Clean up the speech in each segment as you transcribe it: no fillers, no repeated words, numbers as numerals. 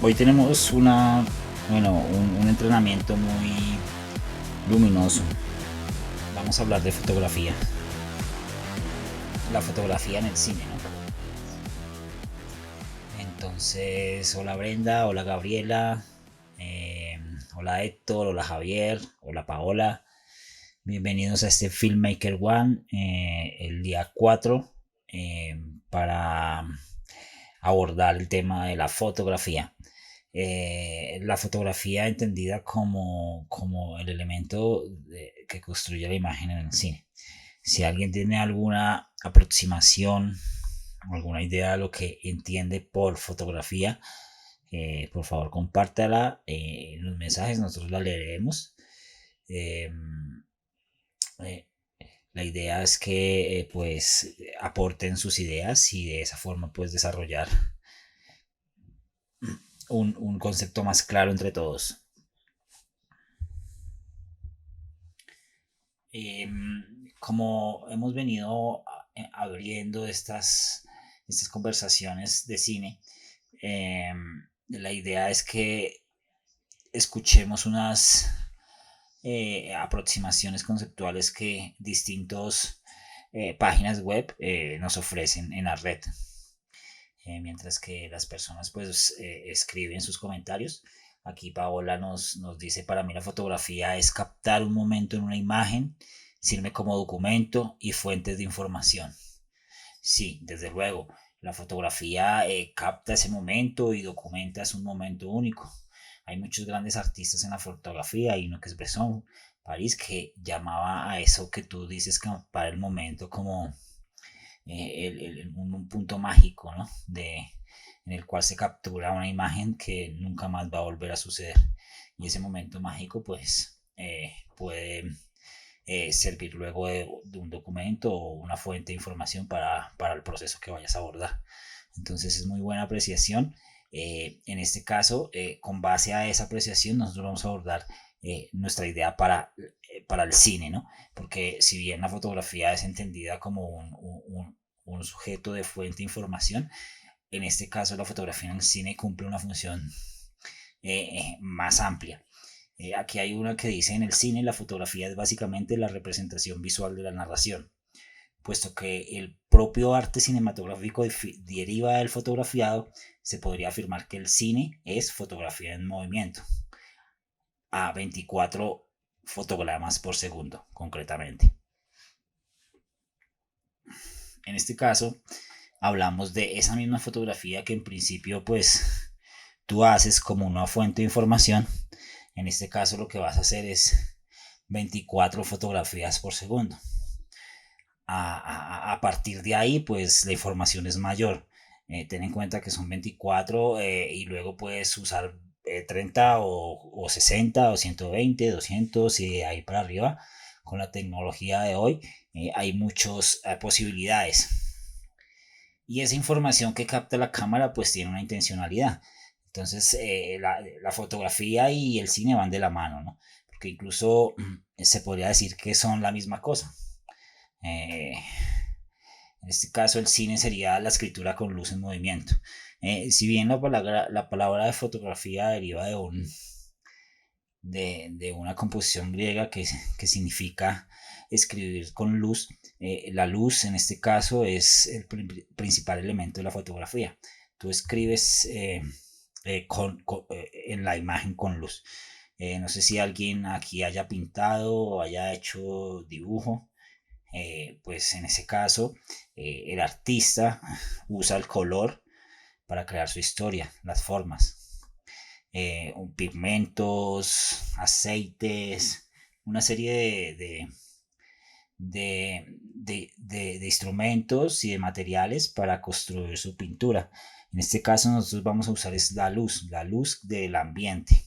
Hoy tenemos un entrenamiento muy luminoso. Vamos a hablar de fotografía. La fotografía en el cine, ¿no? Entonces, hola Brenda, hola Gabriela, eh, hola Héctor, hola Javier, hola Paola. Bienvenidos a este Filmmaker One, el día 4, para abordar el tema de la fotografía. La fotografía entendida como el elemento que construye la imagen en el cine. Si alguien tiene alguna aproximación, alguna idea de lo que entiende por fotografía, por favor compártala en los mensajes, nosotros la leeremos. Eh, eh, la idea es que pues aporten sus ideas y de esa forma pues desarrollar un concepto más claro entre todos. Eh, Como hemos venido abriendo estas conversaciones de cine, eh, la idea es que escuchemos unas aproximaciones conceptuales que distintos páginas web nos ofrecen en la red. Mientras que las personas pues escriben sus comentarios. Aquí Paola nos dice, para mí la fotografía es captar un momento en una imagen, sirve como documento y fuentes de información. Sí, desde luego, la fotografía capta ese momento y documenta es un momento único. Hay muchos grandes artistas en la fotografía, hay uno que es Bresson, París, que llamaba a eso que tú dices captar el momento como un punto mágico, ¿no? En el cual se captura una imagen que nunca más va a volver a suceder. Y ese momento mágico, pues, puede servir luego de un documento o una fuente de información para el proceso que vayas a abordar. Entonces es muy buena apreciación. En este caso, con base a esa apreciación, nosotros vamos a abordar nuestra idea para el cine, ¿no? Porque si bien la fotografía es entendida como un sujeto de fuente de información, en este caso la fotografía en el cine cumple una función más amplia. Aquí hay una que dice, en el cine la fotografía es básicamente la representación visual de la narración, puesto que el propio arte cinematográfico deriva del fotografiado. Se podría afirmar que el cine es fotografía en movimiento, a 24 fotogramas por segundo, concretamente. En este caso, hablamos de esa misma fotografía que en principio, pues, tú haces como una fuente de información. En este caso, lo que vas a hacer es 24 fotografías por segundo. A partir de ahí, pues, la información es mayor. Ten en cuenta que son 24 y luego puedes usar 30 o 60 o 120, 200 y ahí para arriba. Con la tecnología de hoy hay muchas posibilidades. Y esa información que capta la cámara pues tiene una intencionalidad. Entonces la fotografía y el cine van de la mano, ¿no? Porque incluso se podría decir que son la misma cosa. Eh, en este caso el cine sería la escritura con luz en movimiento. Si bien la palabra de fotografía deriva de una composición griega que significa escribir con luz, la luz en este caso es el principal elemento de la fotografía. Tú escribes en la imagen con luz. No sé si alguien aquí haya pintado o haya hecho dibujo. Pues en ese caso el artista usa el color para crear su historia, las formas, pigmentos, aceites, una serie de instrumentos y de materiales para construir su pintura. En este caso nosotros vamos a usar es la luz del ambiente.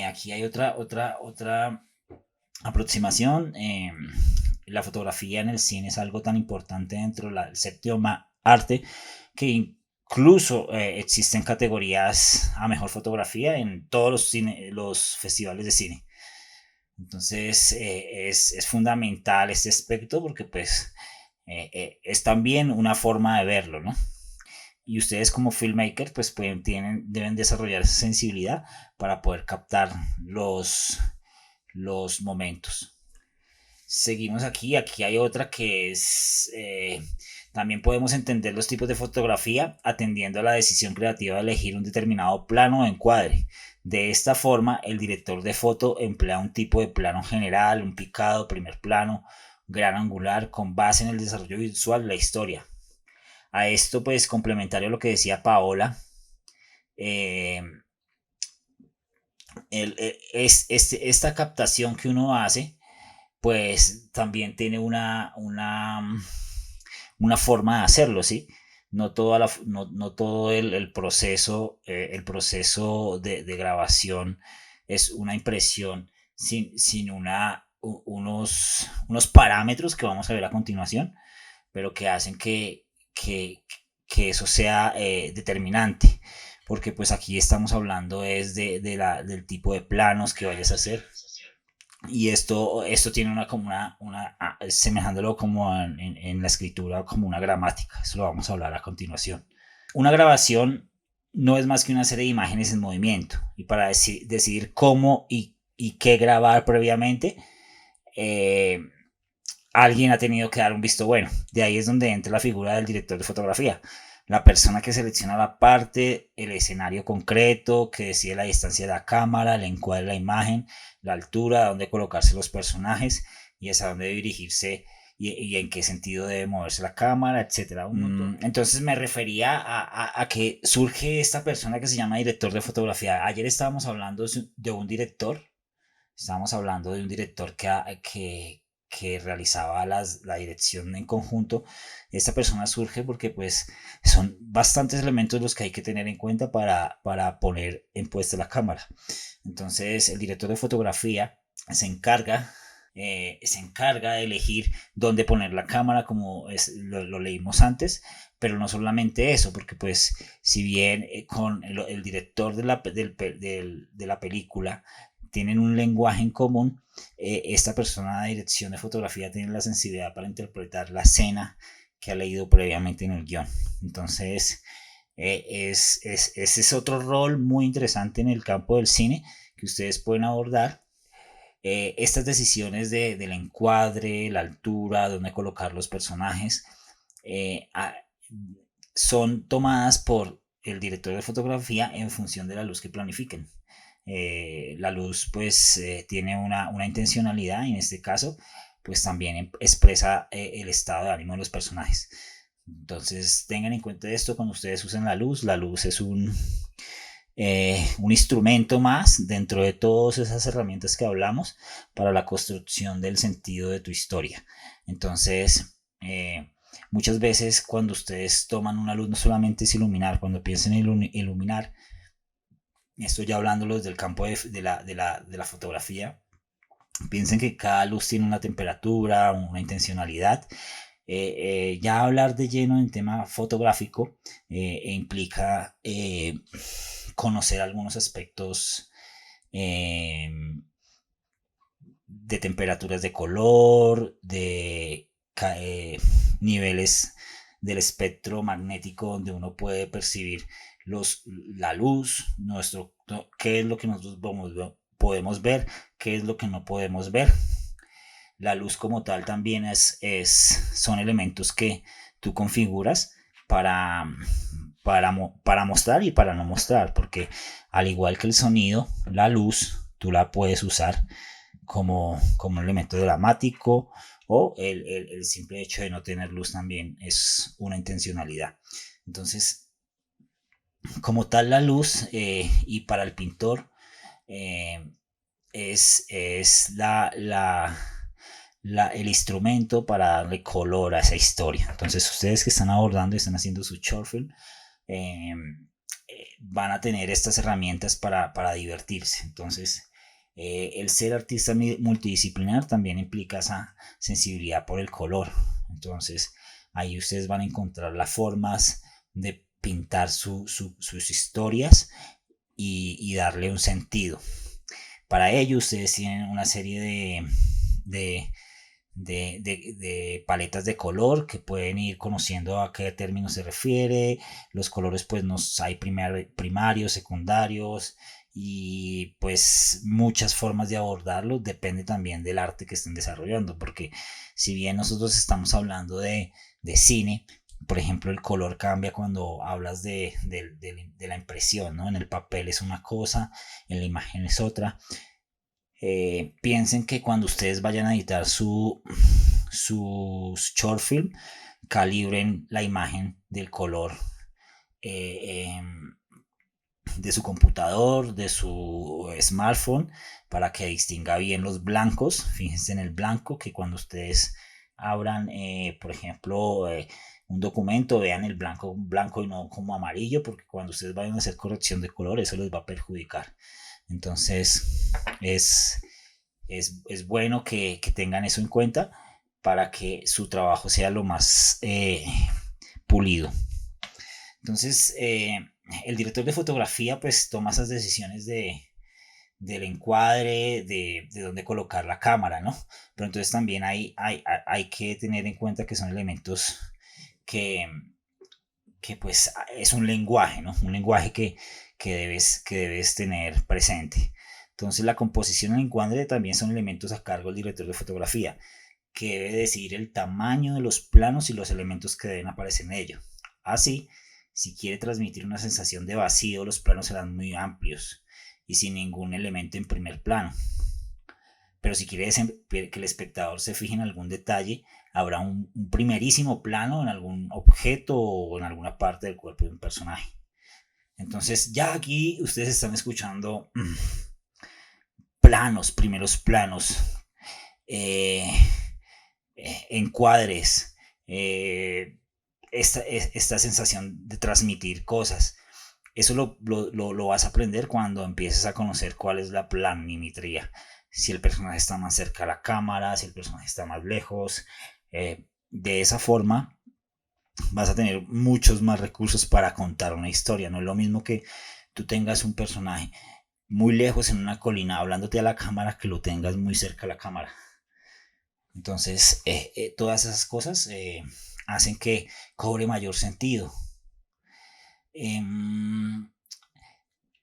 Aquí hay otra aproximación. La fotografía en el cine es algo tan importante dentro del séptimo arte que incluso existen categorías a mejor fotografía en todos los festivales de cine. Entonces es fundamental este aspecto porque pues es también una forma de verlo, ¿no? y ustedes como filmmaker pues deben desarrollar esa sensibilidad para poder captar los momentos. Seguimos aquí hay otra que es, también podemos entender los tipos de fotografía atendiendo a la decisión creativa de elegir un determinado plano o encuadre. De esta forma, el director de foto emplea un tipo de plano general, un picado, primer plano, gran angular, con base en el desarrollo visual de la historia. A esto, pues, complementario a lo que decía Paola, eh, esta captación que uno hace pues también tiene una forma de hacerlo, ¿sí? No todo el proceso de grabación es una impresión sin unos parámetros que vamos a ver a continuación, pero que hacen que eso sea determinante, porque pues aquí estamos hablando es del tipo de planos que vayas a hacer, y esto tiene semejándolo como en la escritura, como una gramática. Eso lo vamos a hablar a continuación. Una grabación no es más que una serie de imágenes en movimiento. Y para decidir cómo y qué grabar previamente, eh, alguien ha tenido que dar un visto bueno. De ahí es donde entra la figura del director de fotografía. La persona que selecciona la parte, el escenario concreto, que decide la distancia de la cámara, el encuadre de la imagen, la altura, a dónde colocarse los personajes y hacia dónde dirigirse y en qué sentido debe moverse la cámara, etcétera. Entonces me refería a que surge esta persona que se llama director de fotografía. Ayer estábamos hablando de un director que realizaba la dirección en conjunto. Esta persona surge porque pues son bastantes elementos los que hay que tener en cuenta para poner en puesta la cámara. Entonces el director de fotografía se encarga de elegir dónde poner la cámara, como lo leímos antes, pero no solamente eso, porque pues si bien con el director de la película tienen un lenguaje en común, esta persona de dirección de fotografía tiene la sensibilidad para interpretar la escena que ha leído previamente en el guión. Entonces, ese es otro rol muy interesante en el campo del cine que ustedes pueden abordar. Estas decisiones del encuadre, la altura, dónde colocar los personajes, son tomadas por el director de fotografía en función de la luz que planifiquen. La luz pues tiene una intencionalidad, y en este caso pues también expresa el estado de ánimo de los personajes. Entonces tengan en cuenta esto cuando ustedes usen la luz. La luz es un instrumento más dentro de todas esas herramientas que hablamos para la construcción del sentido de tu historia. Entonces muchas veces cuando ustedes toman una luz no solamente es iluminar. Cuando piensen en iluminar, estoy ya hablándolo desde el campo de la fotografía, piensen que cada luz tiene una temperatura, una intencionalidad. Ya hablar de lleno en tema fotográfico implica conocer algunos aspectos de temperaturas de color, de niveles del espectro magnético donde uno puede percibir la luz, qué es lo que nosotros podemos ver, qué es lo que no podemos ver. La luz como tal también son elementos que tú configuras para mostrar y para no mostrar, porque al igual que el sonido, la luz tú la puedes usar como un elemento dramático, o el simple hecho de no tener luz también es una intencionalidad. Entonces, como tal, la luz y para el pintor es el instrumento para darle color a esa historia. Entonces ustedes que están abordando y están haciendo su short film van a tener estas herramientas para divertirse. Entonces el ser artista multidisciplinar también implica esa sensibilidad por el color. Entonces ahí ustedes van a encontrar las formas de pintar sus historias y darle un sentido. Para ello ustedes tienen una serie de de paletas de color que pueden ir conociendo a qué término se refiere. Los colores pues hay primarios, secundarios y pues muchas formas de abordarlos, depende también del arte que estén desarrollando, porque si bien nosotros estamos hablando de cine, por ejemplo, el color cambia cuando hablas de la impresión, ¿no? En el papel es una cosa, en la imagen es otra. Piensen que cuando ustedes vayan a editar su short film, calibren la imagen del color de su computador, de su smartphone, para que distinga bien los blancos. Fíjense en el blanco, que cuando ustedes abran, por ejemplo, un documento, vean el blanco y no como amarillo, porque cuando ustedes vayan a hacer corrección de color, eso les va a perjudicar. Entonces, es bueno que tengan eso en cuenta para que su trabajo sea lo más pulido. Entonces, el director de fotografía pues toma esas decisiones del encuadre, de dónde colocar la cámara, ¿no? Pero entonces también hay que tener en cuenta que son elementos que, pues es un lenguaje, ¿no? Un lenguaje que debes tener presente. Entonces la composición y el encuadre también son elementos a cargo del director de fotografía, que debe decidir el tamaño de los planos y los elementos que deben aparecer en ello. Así, si quiere transmitir una sensación de vacío, los planos serán muy amplios y sin ningún elemento en primer plano. Pero si quiere que el espectador se fije en algún detalle, habrá un primerísimo plano en algún objeto o en alguna parte del cuerpo de un personaje. Entonces ya aquí ustedes están escuchando primeros planos, encuadres, esta sensación de transmitir cosas. Eso lo vas a aprender cuando empieces a conocer cuál es la planimetría. Si el personaje está más cerca a la cámara, si el personaje está más lejos. De esa forma vas a tener muchos más recursos para contar una historia. No es lo mismo que tú tengas un personaje muy lejos en una colina hablándote a la cámara que lo tengas muy cerca a la cámara. Entonces, todas esas cosas hacen que cobre mayor sentido.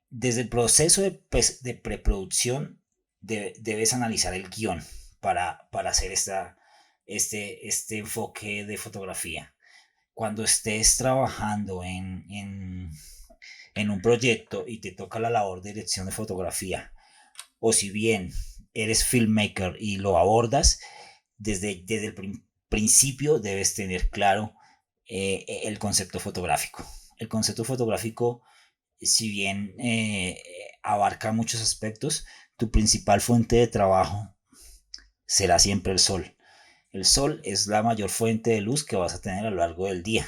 Desde el proceso de preproducción debes analizar el guión para hacer este enfoque de fotografía. Cuando estés trabajando en un proyecto y te toca la labor de dirección de fotografía, o si bien eres filmmaker y lo abordas, desde el principio debes tener claro el concepto fotográfico. El concepto fotográfico, si bien abarca muchos aspectos, tu principal fuente de trabajo será siempre el sol. El sol es la mayor fuente de luz que vas a tener a lo largo del día.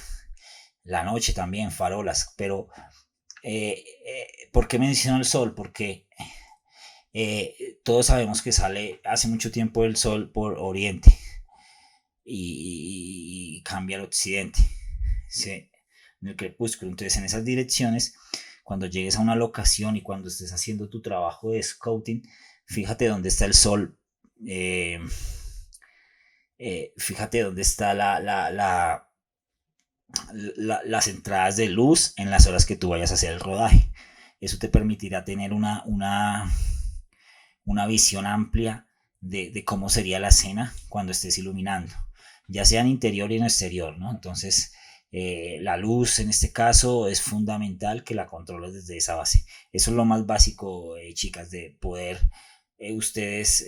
La noche también, farolas, pero ¿por qué menciono el sol? Porque todos sabemos que sale hace mucho tiempo el sol por oriente y cambia al occidente, ¿sí? En el crepúsculo. Entonces, en esas direcciones, cuando llegues a una locación y cuando estés haciendo tu trabajo de scouting, fíjate dónde está el sol. Fíjate dónde está las entradas de luz en las horas que tú vayas a hacer el rodaje. Eso te permitirá tener una visión amplia de cómo sería la escena cuando estés iluminando, ya sea en interior y en exterior, ¿no? Entonces, la luz en este caso es fundamental que la controles desde esa base. Eso es lo más básico, chicas, de poder ustedes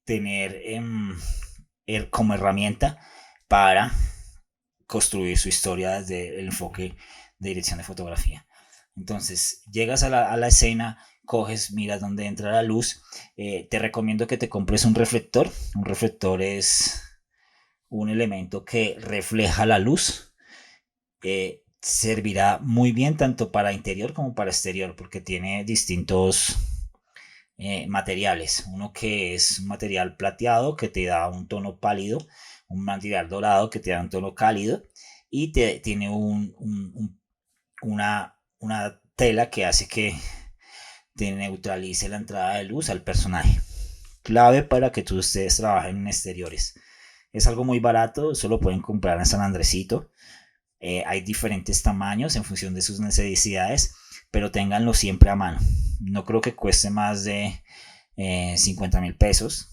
tener como herramienta para construir su historia desde el enfoque de dirección de fotografía. Entonces, llegas a la escena, coges, miras dónde entra la luz. Te recomiendo que te compres un reflector. Un reflector es un elemento que refleja la luz. Servirá muy bien tanto para interior como para exterior, porque tiene distintos materiales. Uno que es un material plateado que te da un tono pálido, un material dorado que te da un tono cálido, y tiene una tela que hace que te neutralice la entrada de luz al personaje. clave para que ustedes trabajen en exteriores. Es algo muy barato, eso lo pueden comprar en San Andresito. Hay diferentes tamaños en función de sus necesidades, pero ténganlo siempre a mano. No creo que cueste más de 50.000 pesos.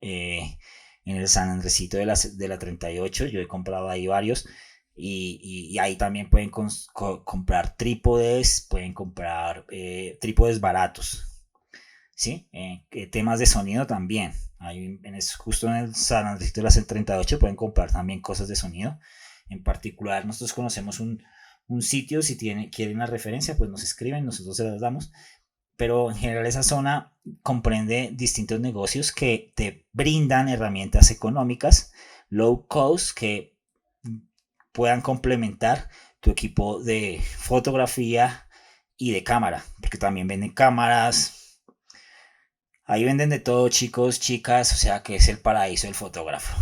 En el San Andresito de la 38, yo he comprado ahí varios. Y ahí también pueden comprar trípodes, pueden comprar trípodes baratos. ¿Sí? Temas de sonido también. Justo en el San Andresito de la 38 pueden comprar también cosas de sonido. En particular, nosotros conocemos un sitio, si quieren una referencia, pues nos escriben, nosotros se las damos. Pero en general esa zona comprende distintos negocios que te brindan herramientas económicas, low cost, que puedan complementar tu equipo de fotografía y de cámara, porque también venden cámaras. Ahí venden de todo, chicos, chicas, o sea que es el paraíso del fotógrafo.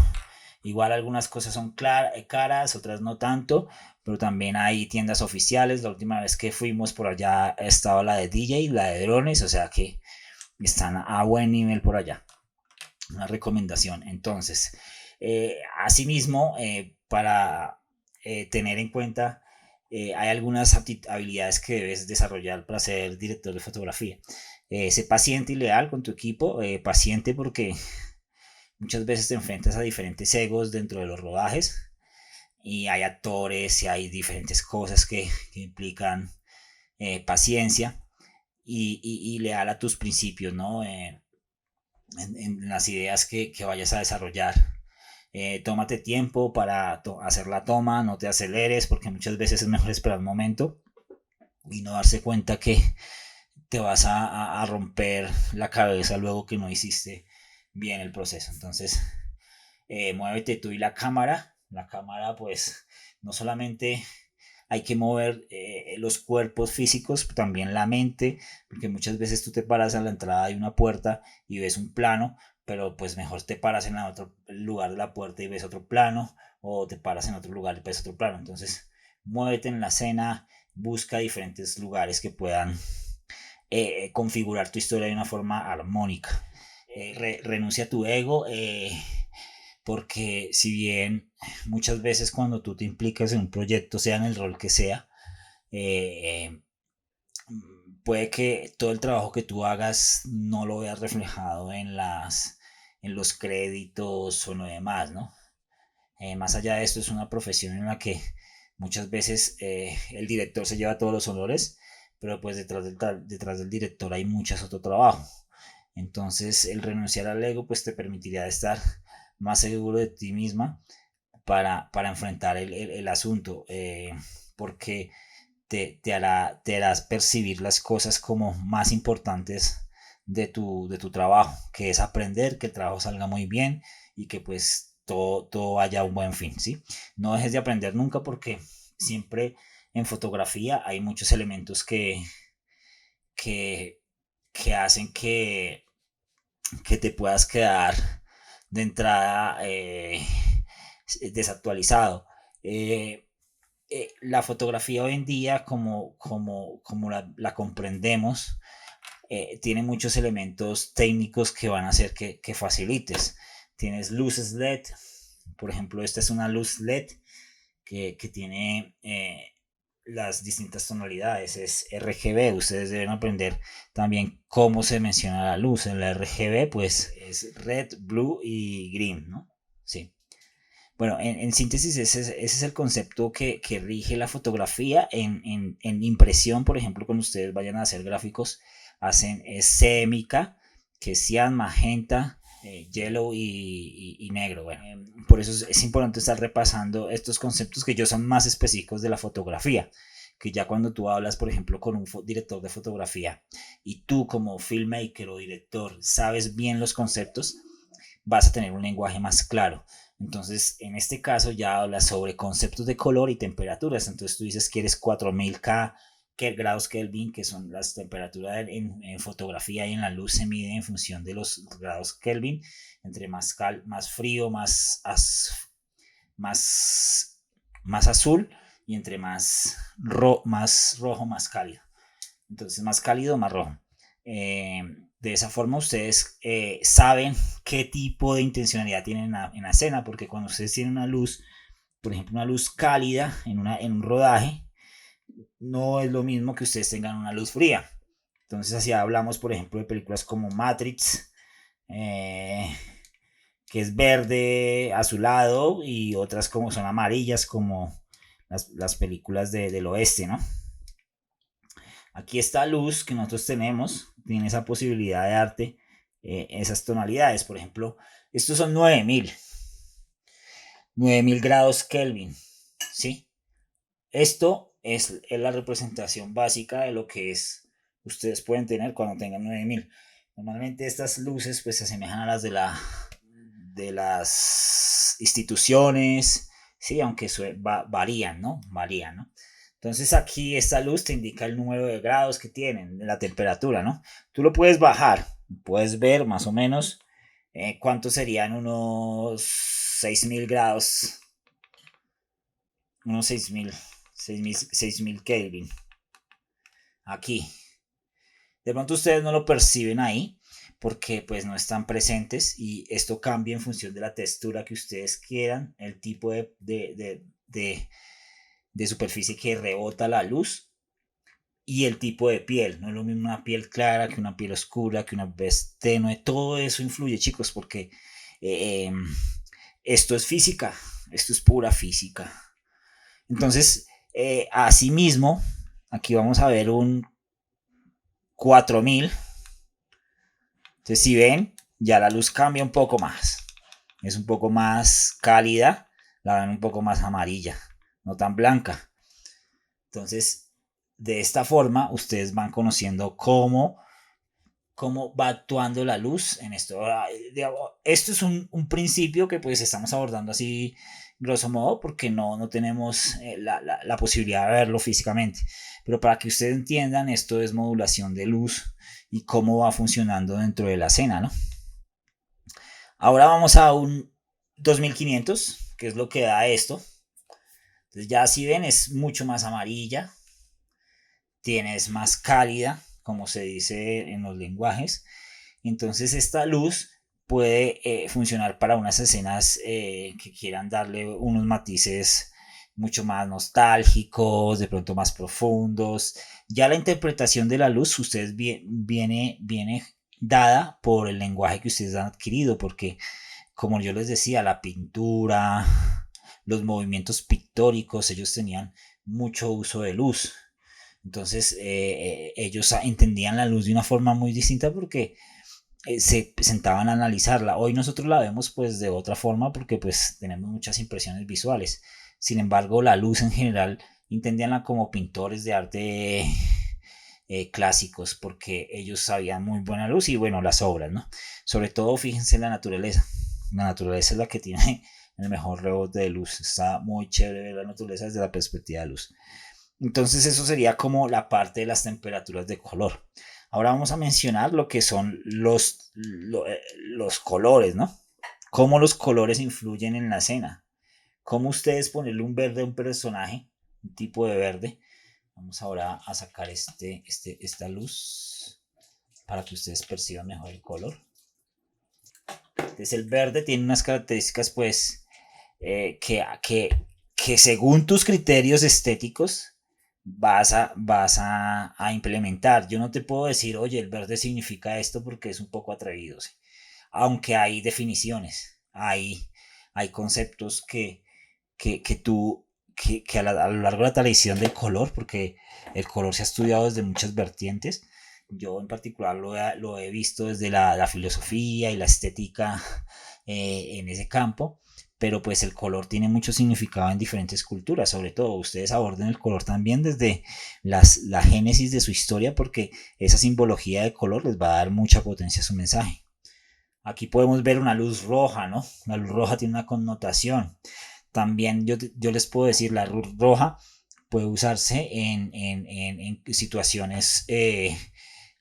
Igual algunas cosas son caras, otras no tanto, pero también hay tiendas oficiales. La última vez que fuimos por allá estaba la de DJ, la de drones, o sea que están a buen nivel por allá. Una recomendación. Entonces, asimismo, para tener en cuenta, hay algunas habilidades que debes desarrollar para ser director de fotografía. Sé paciente y leal con tu equipo, paciente porque muchas veces te enfrentas a diferentes egos dentro de los rodajes y hay actores y hay diferentes cosas que implican paciencia y leal a tus principios, ¿no? En las ideas que vayas a desarrollar. Tómate tiempo para hacer la toma, no te aceleres porque muchas veces es mejor esperar un momento y no darse cuenta que te vas a romper la cabeza luego que no hiciste bien el proceso. Entonces, muévete tú y la cámara. La cámara, pues, no solamente hay que mover los cuerpos físicos, también la mente, porque muchas veces tú te paras a la entrada de una puerta y ves un plano, pero pues mejor te paras en otro lugar de la puerta y ves otro plano, o te paras en otro lugar y ves otro plano. Entonces, muévete en la escena, busca diferentes lugares que puedan configurar tu historia de una forma armónica. Renuncia a tu ego, porque si bien muchas veces cuando tú te implicas en un proyecto, sea en el rol que sea, eh, puede que todo el trabajo que tú hagas no lo veas reflejado en los créditos o lo demás, ¿no? Más allá de esto, es una profesión en la que muchas veces el director se lleva todos los honores, pero pues detrás del director hay muchas otro trabajo. Entonces el renunciar al ego pues te permitiría estar más seguro de ti misma para enfrentar el asunto, porque te harás percibir las cosas como más importantes de tu trabajo, que es aprender, que el trabajo salga muy bien y que pues todo haya un buen fin, ¿sí? No dejes de aprender nunca porque siempre en fotografía hay muchos elementos que, que hacen que te puedas quedar de entrada desactualizado. Eh, la fotografía hoy en día, como la comprendemos, tiene muchos elementos técnicos que van a hacer que facilites. Tienes luces LED, por ejemplo, esta es una luz LED que tiene las distintas tonalidades, es RGB. Ustedes deben aprender también cómo se menciona la luz. En la RGB, pues es red, blue y green, ¿no? Sí. Bueno, en síntesis, ese es el concepto que rige la fotografía. En impresión, por ejemplo, cuando ustedes vayan a hacer gráficos, hacen sémica, que es cian, magenta, yellow y negro. Bueno, por eso es importante estar repasando estos conceptos que ya son más específicos de la fotografía. Que ya cuando tú hablas, por ejemplo, con un director de fotografía y tú como filmmaker o director sabes bien los conceptos, vas a tener un lenguaje más claro. Entonces, en este caso ya hablas sobre conceptos de color y temperaturas. Entonces tú dices que eres 4000 grados Kelvin, que son las temperaturas en fotografía y en la luz se mide en función de los grados Kelvin. Entre más frío, más, más azul, y entre más rojo, más cálido. Entonces, más cálido, más rojo. De esa forma ustedes saben qué tipo de intencionalidad tienen en la escena, porque cuando ustedes tienen una luz, por ejemplo, una luz cálida en un rodaje, no es lo mismo que ustedes tengan una luz fría. Entonces, así hablamos, por ejemplo, de películas como Matrix, eh, que es verde azulado, y otras como son amarillas, como las películas del oeste, ¿no? Aquí esta luz que nosotros tenemos tiene esa posibilidad de darte esas tonalidades. Por ejemplo, estos son 9000 grados Kelvin, ¿sí? Esto es la representación básica de lo que ustedes pueden tener cuando tengan 9000. Normalmente estas luces pues se asemejan a las de las instituciones, sí, aunque varían, ¿no? Varían, ¿no? Entonces aquí esta luz te indica el número de grados que tienen, la temperatura, ¿no? Tú lo puedes bajar, puedes ver más o menos cuántos serían unos 6000 grados, unos 6000 Kelvin. Aquí. De pronto ustedes no lo perciben ahí porque pues no están presentes, y esto cambia en función de la textura que ustedes quieran, el tipo de superficie que rebota la luz y el tipo de piel. No es lo mismo una piel clara que una piel oscura, que una piel tenue. Todo eso influye, chicos, porque eh, esto es física, esto es pura física. Entonces, asimismo, aquí vamos a ver un 4000. Entonces, si ven, ya la luz cambia un poco más. Es un poco más cálida, la ven un poco más amarilla, no tan blanca. Entonces, de esta forma, ustedes van conociendo cómo va actuando la luz en esto. Esto es un principio que pues estamos abordando así grosso modo, porque no tenemos la posibilidad de verlo físicamente. Pero para que ustedes entiendan, esto es modulación de luz y cómo va funcionando dentro de la escena, ¿no? Ahora vamos a un 2500, que es lo que da esto. Entonces ya si ven, es mucho más amarilla, tienes más cálida, como se dice en los lenguajes. Entonces esta luz puede funcionar para unas escenas que quieran darle unos matices mucho más nostálgicos, de pronto más profundos. Ya la interpretación de la luz, ustedes viene dada por el lenguaje que ustedes han adquirido, porque como yo les decía, la pintura, los movimientos pictóricos, ellos tenían mucho uso de luz. Entonces ellos entendían la luz de una forma muy distinta, porque se sentaban a analizarla. Hoy nosotros la vemos pues de otra forma, porque pues tenemos muchas impresiones visuales. Sin embargo, la luz en general entendíanla como pintores de arte clásicos, porque ellos sabían muy buena luz y bueno, las obras, ¿no? Sobre todo fíjense en la naturaleza. La naturaleza es la que tiene el mejor rebote de luz. Está muy chévere ver la naturaleza desde la perspectiva de luz. Entonces eso sería como la parte de las temperaturas de color. Ahora vamos a mencionar lo que son los colores, ¿no? Cómo los colores influyen en la escena. Cómo ustedes ponerle un verde a un personaje, un tipo de verde. Vamos ahora a sacar esta luz para que ustedes perciban mejor el color. Entonces el verde tiene unas características pues que según tus criterios estéticos vas a implementar. Yo no te puedo decir, oye, el verde significa esto, porque es un poco atrevido, ¿sí? Aunque hay definiciones, hay conceptos que a lo largo de la tradición del color, porque el color se ha estudiado desde muchas vertientes. Yo en particular lo he visto desde la filosofía y la estética en ese campo, pero pues el color tiene mucho significado en diferentes culturas. Sobre todo ustedes aborden el color también desde la génesis de su historia, porque esa simbología de color les va a dar mucha potencia a su mensaje. Aquí podemos ver una luz roja, ¿no? La luz roja tiene una connotación. También yo les puedo decir, la luz roja puede usarse en situaciones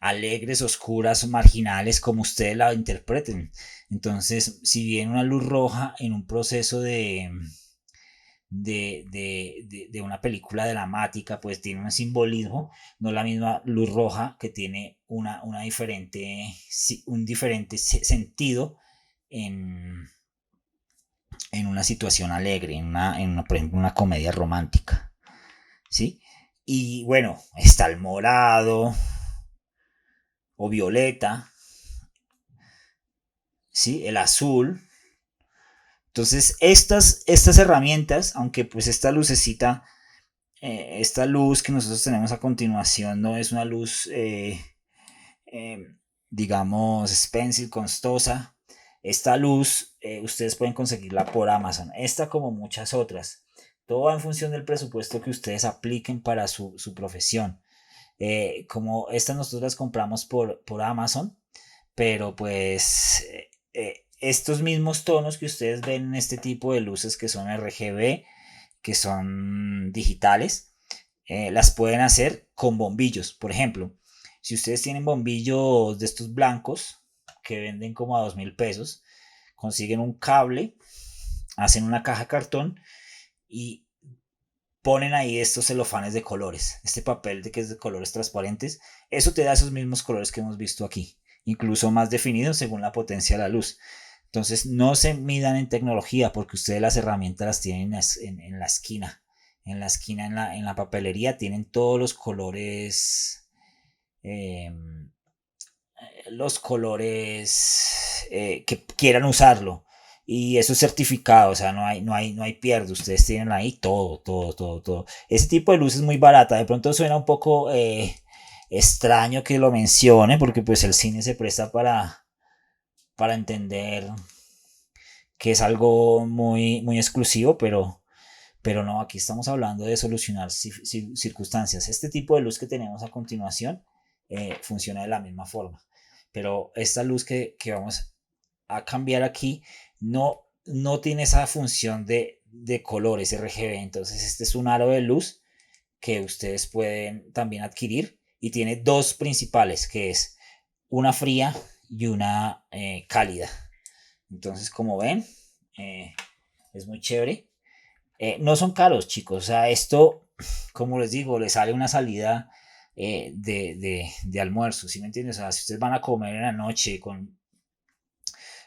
alegres, oscuras, marginales, como ustedes la interpreten. Entonces, si bien una luz roja en un proceso de una película dramática pues tiene un simbolismo, no es la misma luz roja que tiene un diferente sentido en, en una situación alegre, por ejemplo, una comedia romántica, ¿sí? Y bueno, está el morado o violeta, ¿sí? El azul. Entonces, estas herramientas, aunque pues esta luz que nosotros tenemos a continuación no es una luz, eh, digamos, expensive, costosa. Esta luz ustedes pueden conseguirla por Amazon. Esta como muchas otras. Todo va en función del presupuesto que ustedes apliquen para su profesión. Como estas nosotros las compramos por Amazon, pero pues estos mismos tonos que ustedes ven en este tipo de luces que son RGB, que son digitales, las pueden hacer con bombillos. Por ejemplo, si ustedes tienen bombillos de estos blancos que venden como a 2.000 pesos, consiguen un cable, hacen una caja de cartón y ponen ahí estos celofanes de colores, este papel de que es de colores transparentes. Eso te da esos mismos colores que hemos visto aquí, incluso más definidos según la potencia de la luz. Entonces no se midan en tecnología porque ustedes las herramientas las tienen en la esquina. En la esquina, en la papelería, tienen todos eh, los colores que quieran usarlo. Y eso es certificado, o sea, no hay pierde. Ustedes tienen ahí todo, todo, todo, todo. Ese tipo de luz es muy barata. De pronto suena un poco extraño que lo mencione, porque pues el cine se presta para entender que es algo muy, muy exclusivo, pero no, aquí estamos hablando de solucionar circunstancias. Este tipo de luz que tenemos a continuación funciona de la misma forma. Pero esta luz que vamos a cambiar aquí no tiene esa función de colores RGB. Entonces este es un aro de luz que ustedes pueden también adquirir y tiene dos principales, que es una fría y una cálida. Entonces, como ven, es muy chévere. No son caros, chicos. O sea, esto, como les digo, les sale una salida de almuerzo, ¿sí me entiendes? O sea, si ustedes van a comer en la noche con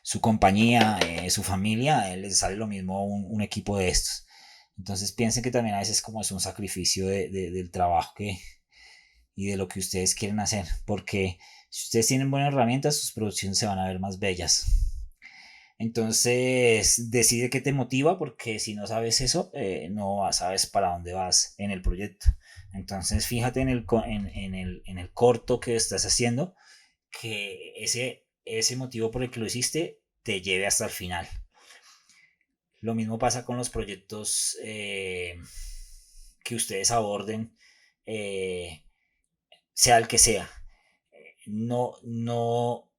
su compañía, su familia, les sale lo mismo un equipo de estos. Entonces piensen que también a veces como es un sacrificio del trabajo y de lo que ustedes quieren hacer, porque si ustedes tienen buenas herramientas, sus producciones se van a ver más bellas. Entonces, decide qué te motiva, porque si no sabes eso, no sabes para dónde vas en el proyecto. Entonces, fíjate en el corto que estás haciendo, que ese motivo por el que lo hiciste te lleve hasta el final. Lo mismo pasa con los proyectos que ustedes aborden, eh, sea el que sea. No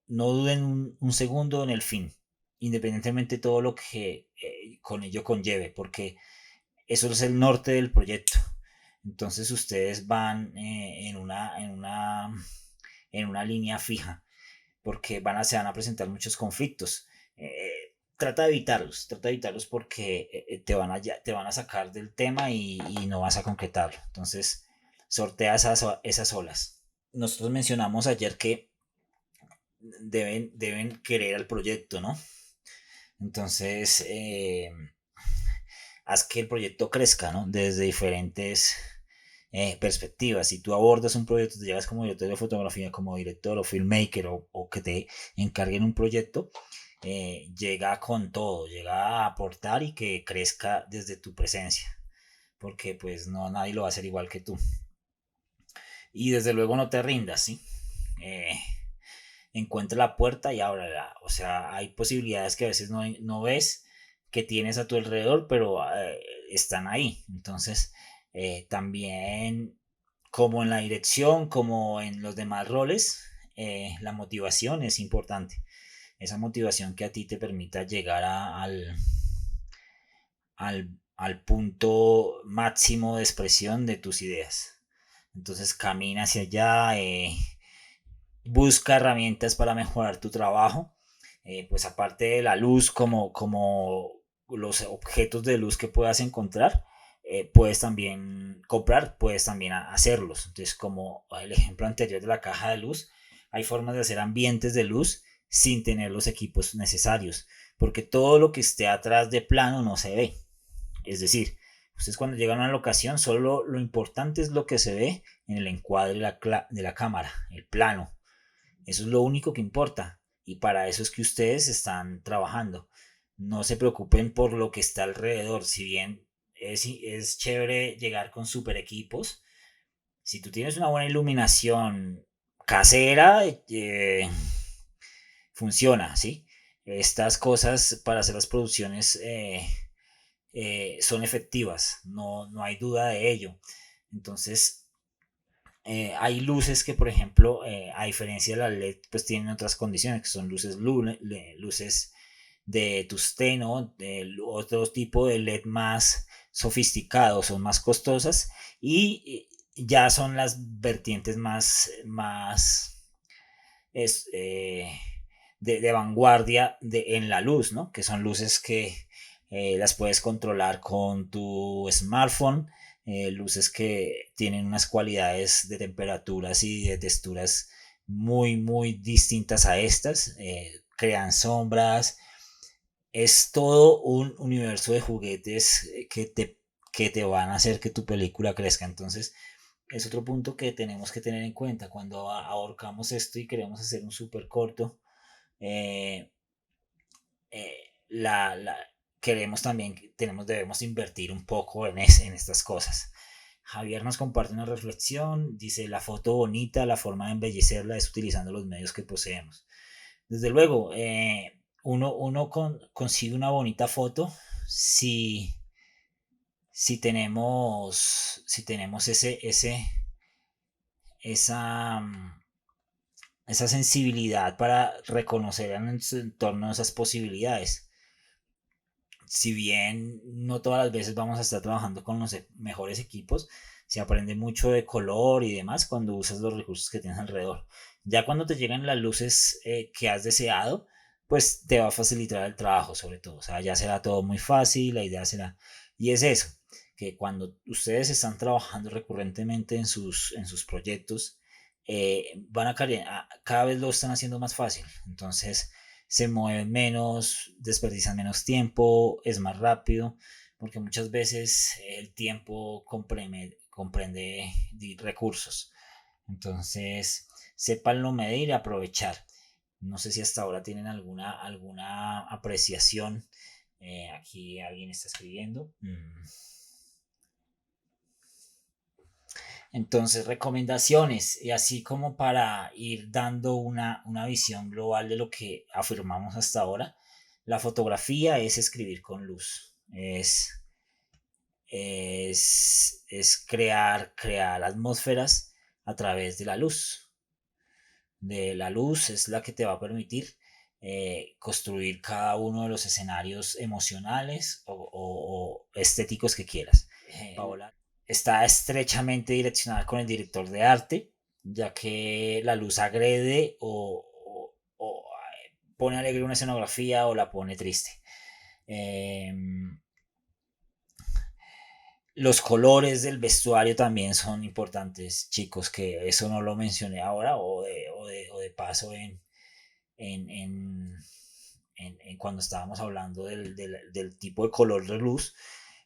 duden un segundo en el fin, independientemente de todo lo que con ello conlleve, porque eso es el norte del proyecto. Entonces ustedes van en una línea fija, porque se van a presentar muchos conflictos. Trata de evitarlos porque te van a sacar del tema y no vas a concretarlo. Entonces, sortea esas olas. Nosotros mencionamos ayer que deben querer al proyecto, ¿no? Entonces, haz que el proyecto crezca, ¿no? Desde diferentes perspectivas. Si tú abordas un proyecto, te llevas como director de fotografía, como director o filmmaker o que te encarguen un proyecto, llega con todo, llega a aportar y que crezca desde tu presencia, porque pues no, nadie lo va a hacer igual que tú. Y desde luego no te rindas, ¿sí? Eh, Encuentra la puerta y ábrala. O sea, hay posibilidades que a veces no ves que tienes a tu alrededor, pero están ahí. Entonces, también como en la dirección, como en los demás roles, la motivación es importante. Esa motivación que a ti te permita llegar al punto máximo de expresión de tus ideas. Entonces camina hacia allá, busca herramientas para mejorar tu trabajo. Pues aparte de la luz, como los objetos de luz que puedas encontrar, puedes también comprar, puedes también hacerlos. Entonces, como el ejemplo anterior de la caja de luz, hay formas de hacer ambientes de luz sin tener los equipos necesarios, porque todo lo que esté atrás de plano no se ve. Es decir, ustedes cuando llegan a una locación, solo lo importante es lo que se ve en el encuadre de la cámara, el plano. Eso es lo único que importa. Y para eso es que ustedes están trabajando. No se preocupen por lo que está alrededor. Si bien es chévere llegar con super equipos, si tú tienes una buena iluminación casera, funciona, ¿sí? Estas cosas para hacer las producciones son efectivas, no hay duda de ello. Entonces, hay luces que, por ejemplo, a diferencia de la LED, pues tienen otras condiciones, que son luces de tusteno, de otro tipo de LED más sofisticados, son más costosas y ya son las vertientes más es, de vanguardia en la luz, ¿no? Que son luces que las puedes controlar con tu smartphone, luces que tienen unas cualidades de temperaturas y de texturas muy distintas a estas, crean sombras, es todo un universo de juguetes que te van a hacer que tu película crezca. Entonces, es otro punto que tenemos que tener en cuenta cuando ahorcamos esto y queremos hacer un súper corto. eh, la queremos también, debemos invertir un poco en estas cosas. Javier nos comparte una reflexión, dice, la foto bonita, la forma de embellecerla es utilizando los medios que poseemos. Desde luego, consigue una bonita foto si, si tenemos esa, esa sensibilidad para reconocer en nuestro entorno esas posibilidades. Si bien no todas las veces vamos a estar trabajando con los mejores equipos, se aprende mucho de color y demás cuando usas los recursos que tienes alrededor. Ya cuando te llegan las luces que has deseado, pues te va a facilitar el trabajo sobre todo. O sea, ya será todo muy fácil, la idea será... Y es eso, que cuando ustedes están trabajando recurrentemente en sus proyectos, cada vez lo están haciendo más fácil. Entonces, se mueven menos, desperdician menos tiempo, es más rápido, porque muchas veces el tiempo comprende recursos. Entonces, sépanlo medir y aprovechar. No sé si hasta ahora tienen alguna apreciación. Aquí alguien está escribiendo. Entonces, recomendaciones, y así como para ir dando una visión global de lo que afirmamos hasta ahora, la fotografía es escribir con luz, es crear atmósferas a través de la luz. De la luz es la que te va a permitir construir cada uno de los escenarios emocionales o estéticos que quieras. Paola está estrechamente direccionada con el director de arte, ya que la luz agrede o pone alegre una escenografía o la pone triste. Eh, los colores del vestuario también son importantes, chicos, que eso no lo mencioné ahora o de paso en, en, en cuando estábamos hablando del tipo de color de luz,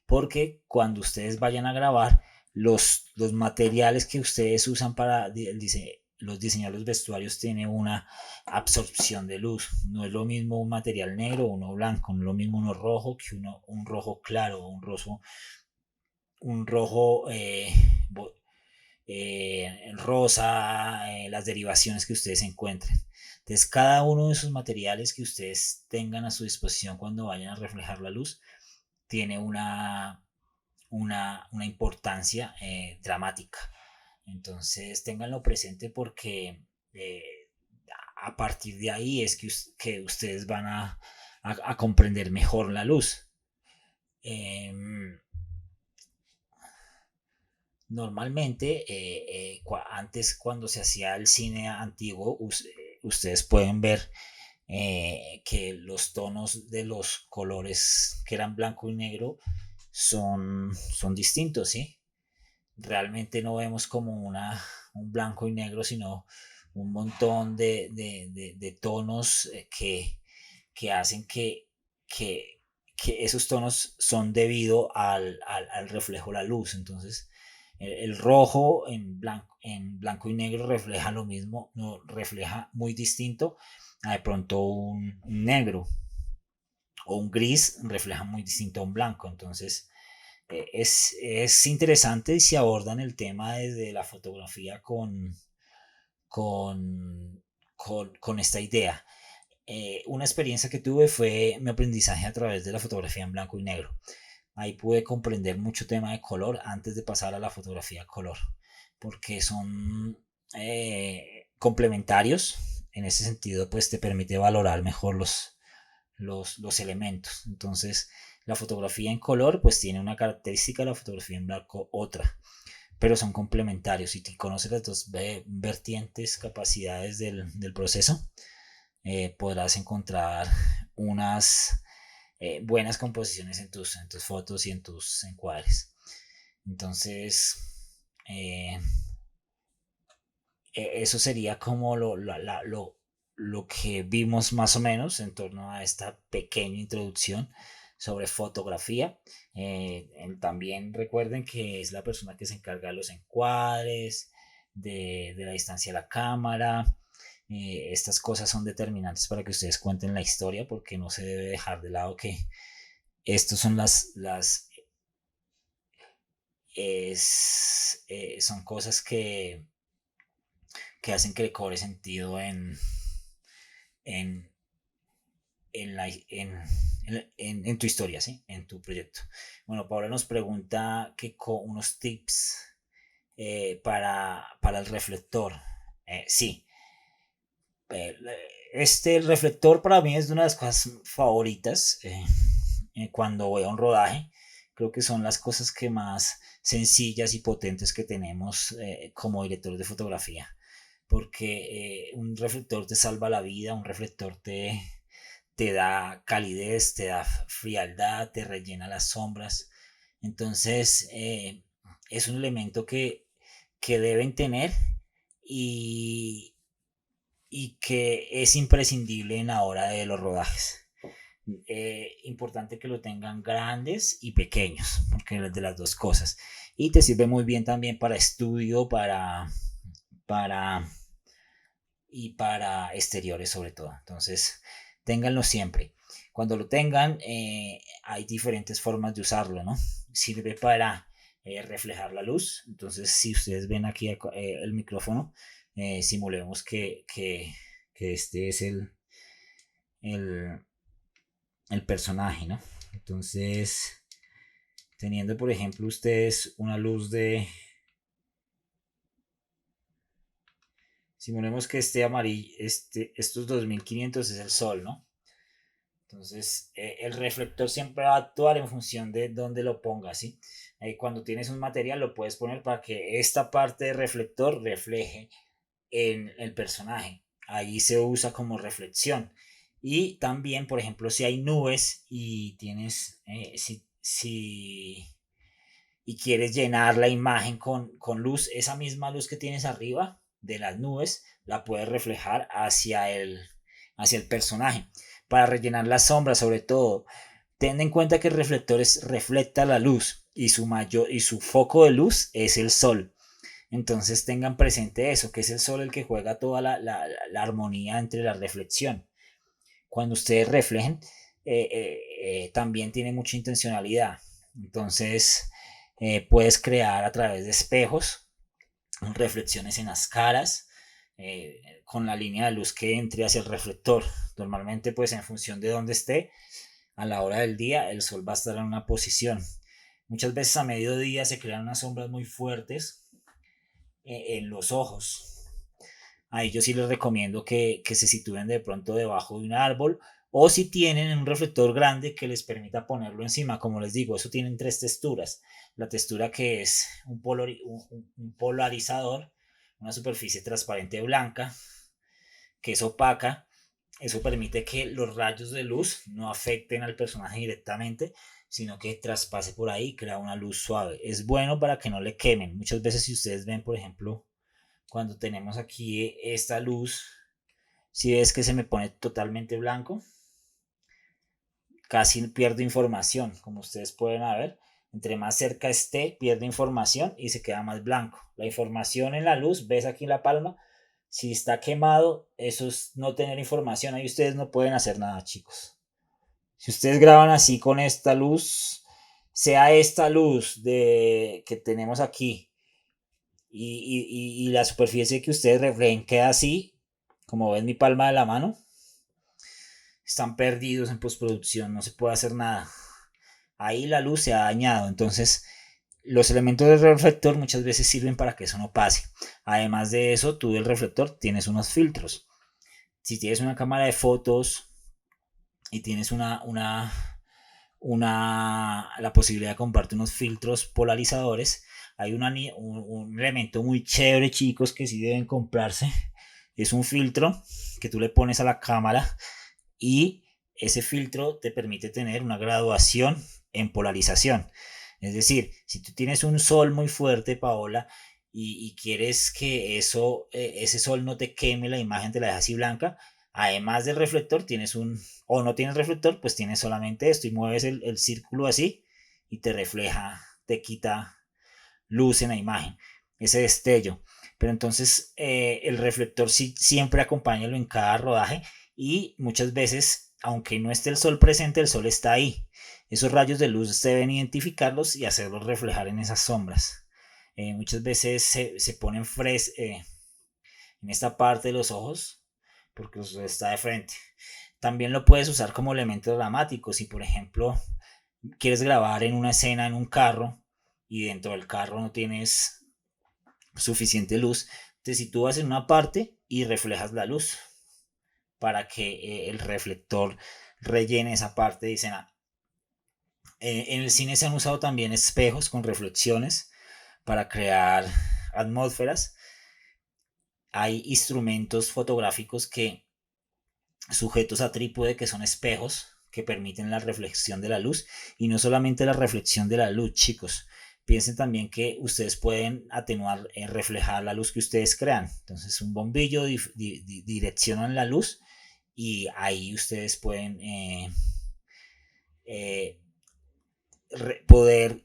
porque cuando ustedes vayan a grabar, los materiales que ustedes usan para los diseñar los vestuarios tienen una absorción de luz. No es lo mismo un material negro o uno blanco, no es lo mismo uno rojo que un rojo claro, un rojo rosa, las derivaciones que ustedes encuentren. Entonces, cada uno de esos materiales que ustedes tengan a su disposición cuando vayan a reflejar la luz tiene una importancia dramática. Entonces, ténganlo presente porque a partir de ahí es que ustedes van a comprender mejor la luz. Normalmente, antes cuando se hacía el cine antiguo, ustedes pueden ver que los tonos de los colores que eran blanco y negro son distintos, ¿sí? Realmente no vemos como un blanco y negro, sino un montón de tonos que hacen que, que esos tonos son debido al reflejo de la luz. Entonces, el rojo en blanco y negro refleja lo mismo, no refleja muy distinto a de pronto un negro, o un gris refleja muy distinto a un blanco. Entonces, es interesante si abordan el tema desde la fotografía con, con esta idea. Una experiencia que tuve fue mi aprendizaje a través de la fotografía en blanco y negro. Ahí pude comprender mucho tema de color antes de pasar a la fotografía color, porque son complementarios. En ese sentido, pues te permite valorar mejor los elementos. Entonces, la fotografía en color, pues tiene una característica, la fotografía en blanco otra, pero son complementarios. Si te conoces las dos vertientes, capacidades del proceso, podrás encontrar unas buenas composiciones en tus fotos y en tus encuadres. Entonces, eh, eso sería como lo que vimos más o menos en torno a esta pequeña introducción sobre fotografía. También recuerden que es la persona que se encarga de los encuadres, de la distancia de la cámara. Estas cosas son determinantes para que ustedes cuenten la historia, porque no se debe dejar de lado que estos son son cosas que hacen que le cobre sentido en, en tu historia, ¿sí? En tu proyecto. Bueno, Paula nos pregunta que con unos tips para el reflector. Sí, el reflector para mí es una de las cosas favoritas cuando voy a un rodaje. Creo que son las cosas que más sencillas y potentes que tenemos como director de fotografía, porque un reflector te salva la vida, un reflector te da calidez, te da frialdad, te rellena las sombras. Entonces, es un elemento que deben tener y, y que es imprescindible en la hora de los rodajes. Importante que lo tengan grandes y pequeños, porque es de las dos cosas. Y te sirve muy bien también para estudio, para y para exteriores sobre todo. Entonces, ténganlo siempre. Cuando lo tengan, hay diferentes formas de usarlo, ¿no? Sirve para reflejar la luz. Entonces, si ustedes ven aquí el micrófono, simulemos que este es el, el personaje, ¿no? Entonces, teniendo, por ejemplo, ustedes una luz simulemos que este amarillo, estos 2500 es el sol, ¿no? Entonces, el reflector siempre va a actuar en función de dónde lo pongas, ¿sí? Cuando tienes un material lo puedes poner para que esta parte de reflector refleje en el personaje. Ahí se usa como reflexión. Y también, por ejemplo, si hay nubes y tienes, y quieres llenar la imagen con luz, esa misma luz que tienes arriba de las nubes la puedes reflejar hacia el personaje. Para rellenar las sombras, sobre todo, ten en cuenta que el reflector reflecta la luz y su foco de luz es el sol. Entonces tengan presente eso, que es el sol el que juega toda la armonía entre la reflexión. Cuando ustedes reflejen, también tiene mucha intencionalidad. Entonces, puedes crear a través de espejos reflexiones en las caras, con la línea de luz que entre hacia el reflector. Normalmente, pues en función de dónde esté, a la hora del día, el sol va a estar en una posición. Muchas veces a mediodía se crean unas sombras muy fuertes en los ojos. Ahí yo sí les recomiendo que se sitúen de pronto debajo de un árbol, o si tienen un reflector grande que les permita ponerlo encima. Como les digo, eso tienen tres texturas. La textura que es un polarizador, una superficie transparente blanca, que es opaca. Eso permite que los rayos de luz no afecten al personaje directamente, sino que traspase por ahí y crea una luz suave. Es bueno para que no le quemen. Muchas veces si ustedes ven, por ejemplo, cuando tenemos aquí esta luz, si ves que se me pone totalmente blanco, casi pierdo información, como ustedes pueden ver. Entre más cerca esté, pierde información y se queda más blanco. La información en la luz, ves aquí en la palma, si está quemado, eso es no tener información. Ahí ustedes no pueden hacer nada, chicos. Si ustedes graban así con esta luz, sea esta luz que tenemos aquí y la superficie que ustedes reflejen queda así, como ven mi palma de la mano, están perdidos en postproducción, no se puede hacer nada. Ahí la luz se ha dañado, entonces los elementos del reflector muchas veces sirven para que eso no pase. Además de eso, tú del reflector tienes unos filtros. Si tienes una cámara de fotos y tienes la posibilidad de comprarte unos filtros polarizadores, hay un elemento muy chévere, chicos, que sí deben comprarse. Es un filtro que tú le pones a la cámara y ese filtro te permite tener una graduación en polarización. Es decir, si tú tienes un sol muy fuerte, Paola, y quieres que ese sol no te queme la imagen, te la dejas así blanca, además del reflector tienes o no tienes reflector, pues tienes solamente esto y mueves el círculo así y te refleja, te quita luz en la imagen, ese destello. Pero entonces el reflector sí, siempre acompáñalo en cada rodaje y muchas veces, aunque no esté el sol presente, el sol está ahí. Esos rayos de luz deben identificarlos y hacerlos reflejar en esas sombras. Muchas veces se ponen en esta parte de los ojos porque está de frente. También lo puedes usar como elemento dramático. Si por ejemplo quieres grabar en una escena en un carro y dentro del carro no tienes suficiente luz, te sitúas en una parte y reflejas la luz para que el reflector rellene esa parte de escena. En el cine se han usado también espejos con reflexiones para crear atmósferas. Hay instrumentos fotográficos que sujetos a trípode que son espejos que permiten la reflexión de la luz y no solamente la reflexión de la luz, chicos. Piensen también que ustedes pueden atenuar, reflejar la luz que ustedes crean. Entonces un bombillo direccionan la luz y ahí ustedes pueden eh, poder,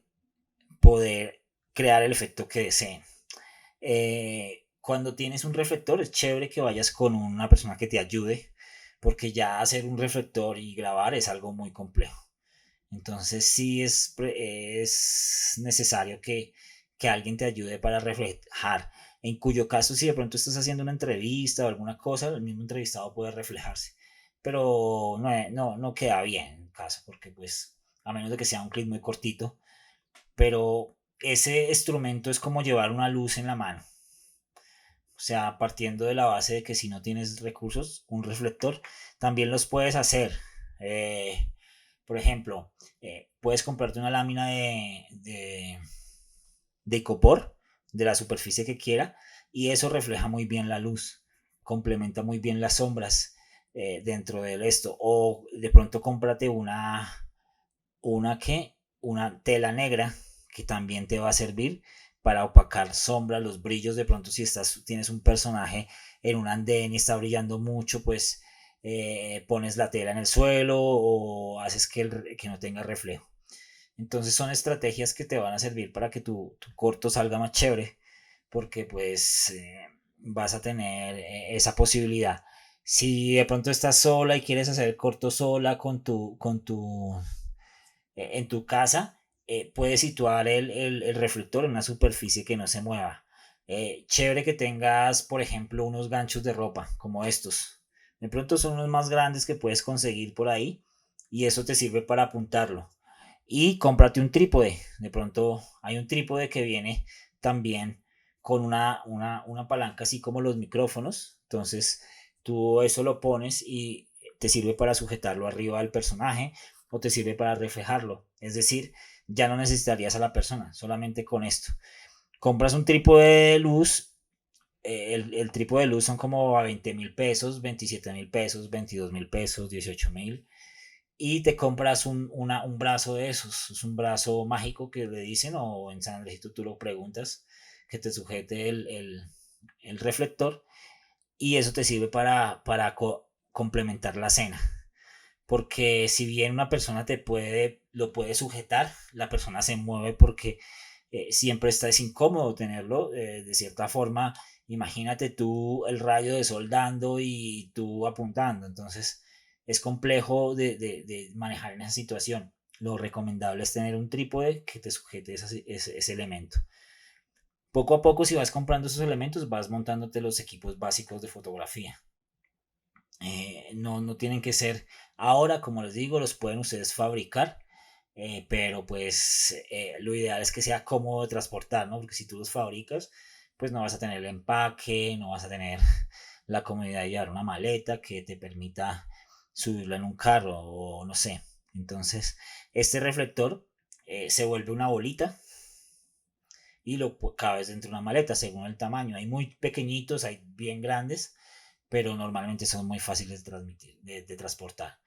poder crear el efecto que deseen. Cuando tienes un reflector es chévere que vayas con una persona que te ayude porque ya hacer un reflector y grabar es algo muy complejo. Entonces sí es necesario que alguien te ayude para reflejar. En cuyo caso, si de pronto estás haciendo una entrevista o alguna cosa, el mismo entrevistado puede reflejarse. Pero no queda bien en caso, porque pues, a menos de que sea un clip muy cortito. Pero ese instrumento es como llevar una luz en la mano. O sea, partiendo de la base de que si no tienes recursos, un reflector, también los puedes hacer. Eh, por ejemplo, puedes comprarte una lámina de copor de la superficie que quiera y eso refleja muy bien la luz, complementa muy bien las sombras dentro de esto. O de pronto cómprate una tela negra que también te va a servir para opacar sombras, los brillos. De pronto si tienes un personaje en un andén y está brillando mucho, pues pones la tela en el suelo o haces que no tenga reflejo. Entonces son estrategias que te van a servir para que tu corto salga más chévere, porque pues vas a tener esa posibilidad. Si de pronto estás sola y quieres hacer el corto sola en tu casa, puedes situar el reflector en una superficie que no se mueva. Chévere que tengas, por ejemplo, unos ganchos de ropa como estos. De pronto son unos más grandes que puedes conseguir por ahí y eso te sirve para apuntarlo. Y cómprate un trípode. De pronto hay un trípode que viene también con una palanca así como los micrófonos. Entonces tú eso lo pones y te sirve para sujetarlo arriba del personaje o te sirve para reflejarlo. Es decir, ya no necesitarías a la persona, solamente con esto. Compras un trípode de luz, el trípode de luz son como a 20.000 pesos, 27.000 pesos, 22.000 pesos, 18.000. Y te compras un brazo de esos, es un brazo mágico que le dicen, o en San Andresito tú lo preguntas, que te sujete el reflector, y eso te sirve para complementar la escena. Porque si bien una persona lo puede sujetar, la persona se mueve porque siempre es incómodo tenerlo. De cierta forma, imagínate tú el rayo de sol dando y tú apuntando. Entonces es complejo de manejar en esa situación. Lo recomendable es tener un trípode que te sujete ese elemento. Poco a poco, si vas comprando esos elementos, vas montándote los equipos básicos de fotografía. No tienen que ser ahora, como les digo, los pueden ustedes fabricar, pero pues lo ideal es que sea cómodo de transportar, ¿no? Porque si tú los fabricas, pues no vas a tener el empaque, no vas a tener la comodidad de llevar una maleta que te permita subirla en un carro o no sé. Entonces, este reflector se vuelve una bolita y lo cabes dentro de una maleta según el tamaño. Hay muy pequeñitos, hay bien grandes, pero normalmente son muy fáciles de transmitir, de transportar.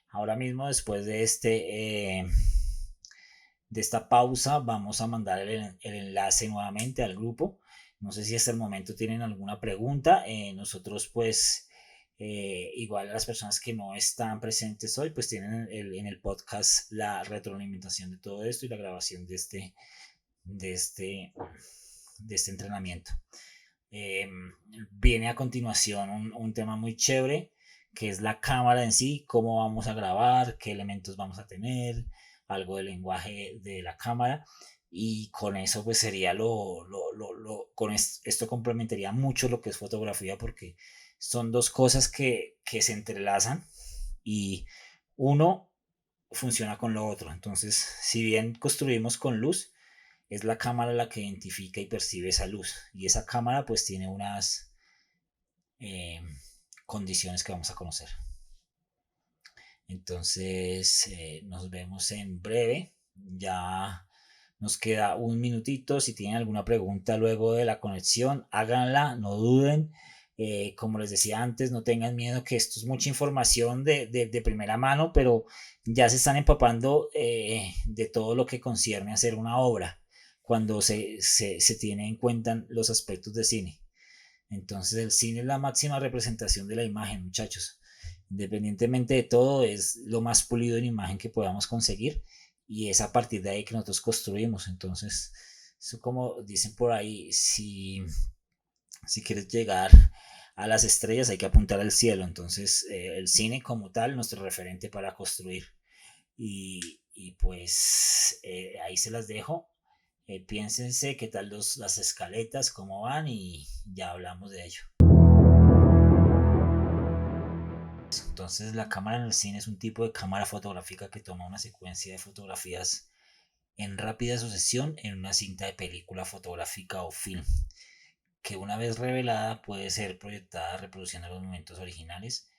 Ahora mismo, después de esta pausa, vamos a mandar el enlace nuevamente al grupo. No sé si hasta el momento tienen alguna pregunta. Nosotros pues igual a las personas que no están presentes hoy, pues tienen en el podcast la retroalimentación de todo esto y la grabación de este, de este entrenamiento. Eh, Viene a continuación un tema muy chévere, que es la cámara en sí, cómo vamos a grabar, qué elementos vamos a tener, algo del lenguaje de la cámara. Y con eso pues sería con esto complementaría mucho lo que es fotografía, porque son dos cosas que se entrelazan y uno funciona con lo otro. Entonces, si bien construimos con luz, es la cámara la que identifica y percibe esa luz. Y esa cámara pues tiene unas eh, condiciones que vamos a conocer. Entonces nos vemos en breve. Ya nos queda un minutito. Si tienen alguna pregunta luego de la conexión, háganla, no duden. Como les decía antes, no tengan miedo, que esto es mucha información de primera mano, pero ya se están empapando de todo lo que concierne a hacer una obra cuando se tiene en cuenta los aspectos de cine. Entonces el cine es la máxima representación de la imagen, muchachos. Independientemente de todo, es lo más pulido en imagen que podamos conseguir y es a partir de ahí que nosotros construimos. Entonces, eso como dicen por ahí, si quieres llegar a las estrellas hay que apuntar al cielo. Entonces, el cine como tal, nuestro referente para construir. Y pues ahí se las dejo. Piénsense qué tal las escaletas, cómo van y ya hablamos de ello. Entonces la cámara en el cine es un tipo de cámara fotográfica que toma una secuencia de fotografías en rápida sucesión en una cinta de película fotográfica o film, que una vez revelada puede ser proyectada reproduciendo los momentos originales,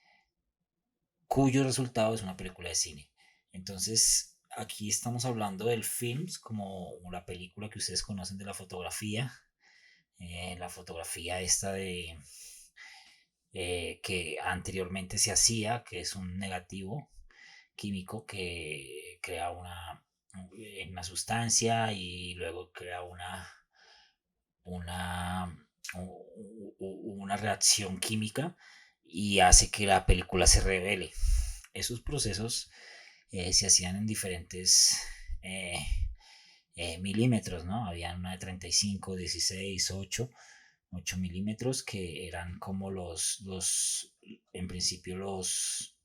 cuyo resultado es una película de cine. Entonces aquí estamos hablando del film como la película que ustedes conocen de la fotografía esta que anteriormente se hacía, que es un negativo químico que crea una sustancia y luego crea una, una reacción química y hace que la película se revele. Esos procesos se hacían en diferentes eh, milímetros, ¿no? Había una de 35, 16, 8 milímetros, que eran como en principio los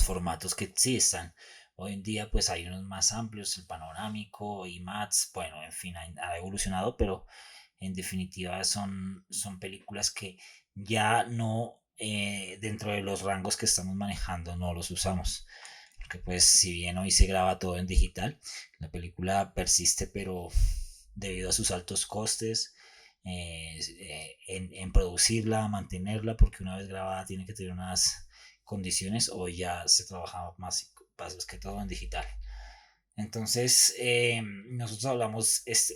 formatos que existan. Hoy en día pues hay unos más amplios, el panorámico, IMAX, bueno, en fin, ha evolucionado, pero en definitiva son películas que ya no, dentro de los rangos que estamos manejando, no los usamos. Porque pues si bien hoy se graba todo en digital, la película persiste, pero debido a sus altos costes, en producirla, mantenerla, porque una vez grabada tiene que tener unas condiciones, o ya se trabaja más pasos que todo en digital. Entonces, nosotros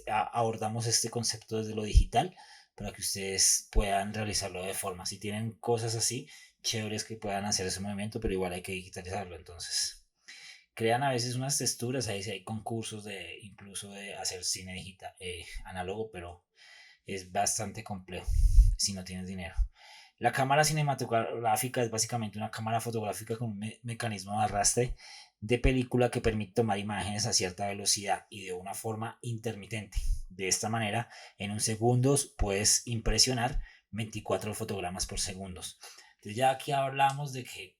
abordamos este concepto desde lo digital para que ustedes puedan realizarlo de forma. Si tienen cosas así, chéveres que puedan hacer ese movimiento, pero igual hay que digitalizarlo. Entonces, crean a veces unas texturas, ahí sí hay concursos incluso de hacer cine digital, análogo, pero es bastante complejo si no tienes dinero. La cámara cinematográfica es básicamente una cámara fotográfica con un mecanismo de arrastre de película que permite tomar imágenes a cierta velocidad y de una forma intermitente. De esta manera, en un segundo puedes impresionar 24 fotogramas por segundo. Entonces ya aquí hablamos de que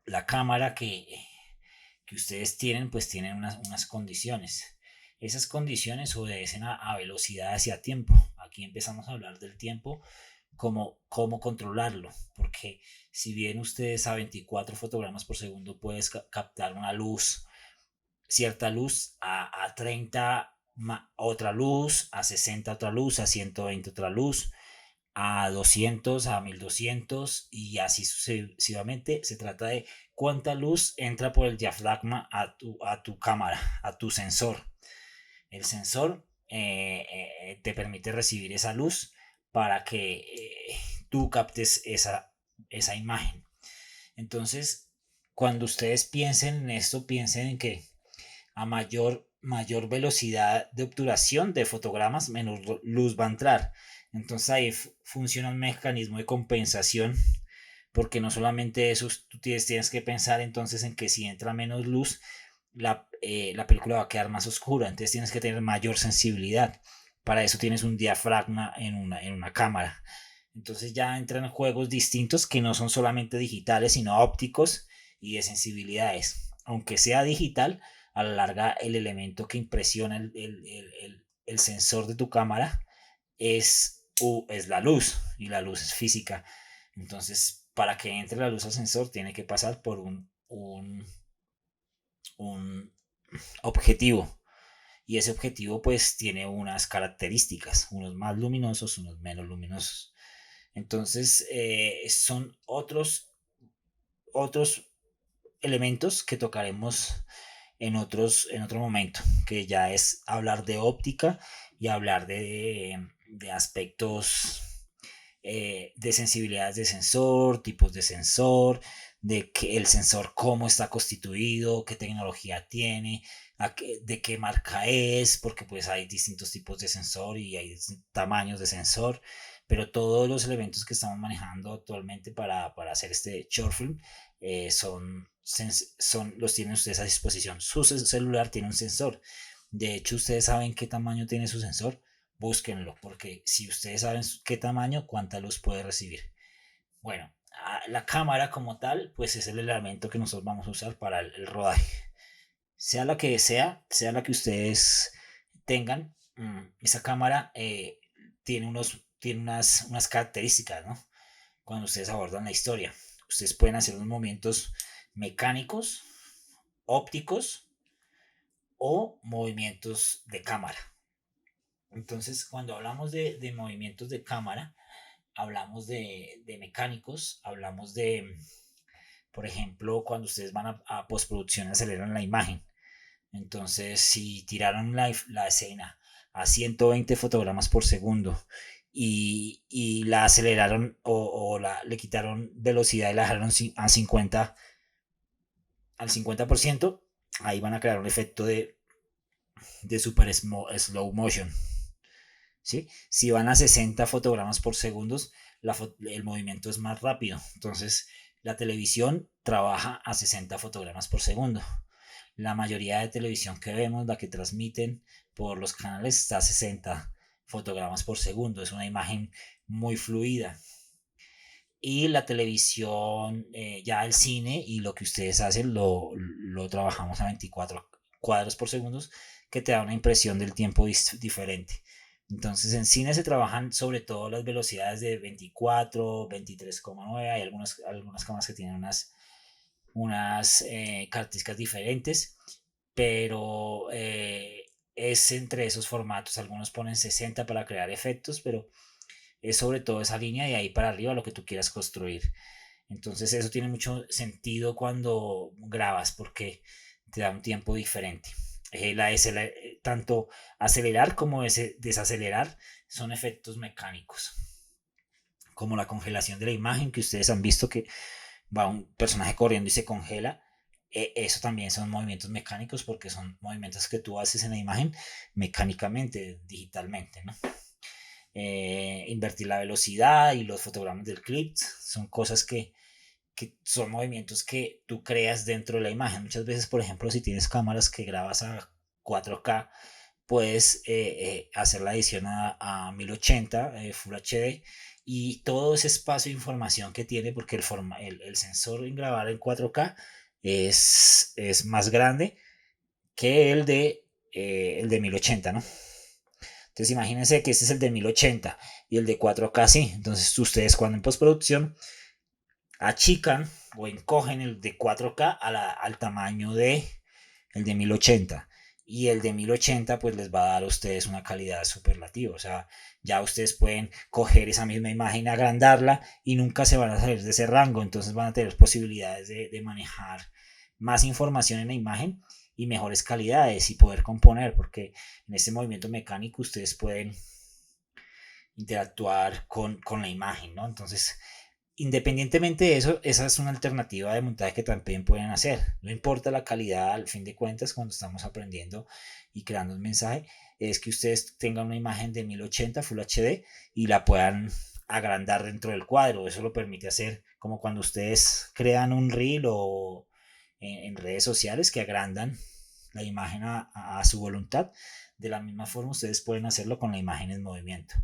la cámara que ustedes tienen, pues tienen unas condiciones. Esas condiciones obedecen a velocidades y a tiempo. Aquí empezamos a hablar del tiempo, cómo controlarlo, porque si bien ustedes a 24 fotogramas por segundo puedes captar una luz, cierta luz, a 30 otra luz, a 60 otra luz, a 120 otra luz, a 200, a 1200 y así sucesivamente. Se trata de cuánta luz entra por el diafragma a tu cámara, a tu sensor. El sensor te permite recibir esa luz para que tú captes esa imagen. Entonces, cuando ustedes piensen en esto, piensen en que a mayor velocidad de obturación de fotogramas, menos luz va a entrar. Entonces ahí funciona un mecanismo de compensación, porque no solamente eso, tú tienes que pensar entonces en que si entra menos luz, la película va a quedar más oscura, entonces tienes que tener mayor sensibilidad. Para eso tienes un diafragma en una cámara. Entonces ya entran juegos distintos que no son solamente digitales, sino ópticos y de sensibilidades. Aunque sea digital, a la larga el elemento que impresiona el sensor de tu cámara es la luz, y la luz es física. Entonces, para que entre la luz al sensor, tiene que pasar por un objetivo. Y ese objetivo pues tiene unas características, unos más luminosos, unos menos luminosos. Entonces, son otros elementos que tocaremos en otro momento, que ya es hablar de óptica y hablar de aspectos de sensibilidades de sensor, tipos de sensor, de que el sensor cómo está constituido, qué tecnología tiene, de qué marca es, porque pues hay distintos tipos de sensor y hay tamaños de sensor, pero todos los elementos que estamos manejando actualmente para hacer este short film los tienen ustedes a disposición. Su celular tiene un sensor. De hecho, ustedes saben qué tamaño tiene su sensor. Búsquenlo, porque si ustedes saben qué tamaño, cuánta luz puede recibir. Bueno, la cámara como tal, pues es el elemento que nosotros vamos a usar para el rodaje. Sea la que sea la que ustedes tengan, esa cámara tiene unas características, ¿no? Cuando ustedes abordan la historia. Ustedes pueden hacer unos movimientos mecánicos, ópticos o movimientos de cámara. Entonces, cuando hablamos de movimientos de cámara, hablamos de mecánicos, hablamos por ejemplo, cuando ustedes van a postproducción, aceleran la imagen. Entonces, si tiraron la escena a 120 fotogramas por segundo y la aceleraron le quitaron velocidad y la dejaron al 50%, ahí van a crear un efecto de super slow motion. ¿Sí? Si van a 60 fotogramas por segundo, el movimiento es más rápido. Entonces, la televisión trabaja a 60 fotogramas por segundo. La mayoría de televisión que vemos, la que transmiten por los canales, está a 60 fotogramas por segundo. Es una imagen muy fluida. Y la televisión, ya el cine y lo que ustedes hacen, lo trabajamos a 24 cuadros por segundo, que te da una impresión del tiempo diferente. Entonces en cine se trabajan sobre todo las velocidades de 24, 23,9. Hay algunas cámaras que tienen unas características diferentes, pero es entre esos formatos. Algunos ponen 60 para crear efectos, pero es sobre todo esa línea de ahí para arriba lo que tú quieras construir. Entonces eso tiene mucho sentido cuando grabas, porque te da un tiempo diferente. Tanto acelerar como desacelerar son efectos mecánicos, como la congelación de la imagen, que ustedes han visto que va un personaje corriendo y se congela. Eso también son movimientos mecánicos, porque son movimientos que tú haces en la imagen mecánicamente, digitalmente, ¿no? invertir la velocidad y los fotogramas del clip. Son cosas que son movimientos que tú creas dentro de la imagen. Muchas veces, por ejemplo, si tienes cámaras que grabas a 4K, puedes hacer la edición a 1080 Full HD, y todo ese espacio de información que tiene, porque el sensor en grabar en 4K es más grande que el de 1080, ¿no? Entonces imagínense que este es el de 1080 y el de 4K sí. Entonces ustedes cuando en postproducción achican o encogen el de 4K al tamaño de el de 1080, y el de 1080 pues les va a dar a ustedes una calidad superlativa. O sea, ya ustedes pueden coger esa misma imagen, agrandarla y nunca se van a salir de ese rango. Entonces van a tener posibilidades de manejar más información en la imagen y mejores calidades y poder componer, porque en este movimiento mecánico ustedes pueden interactuar con la imagen, ¿no? Entonces, independientemente de eso, esa es una alternativa de montaje que también pueden hacer. No importa la calidad, al fin de cuentas, cuando estamos aprendiendo y creando un mensaje, es que ustedes tengan una imagen de 1080 Full HD y la puedan agrandar dentro del cuadro. Eso lo permite hacer como cuando ustedes crean un reel o en redes sociales que agrandan la imagen a su voluntad. De la misma forma, ustedes pueden hacerlo con la imagen en movimiento.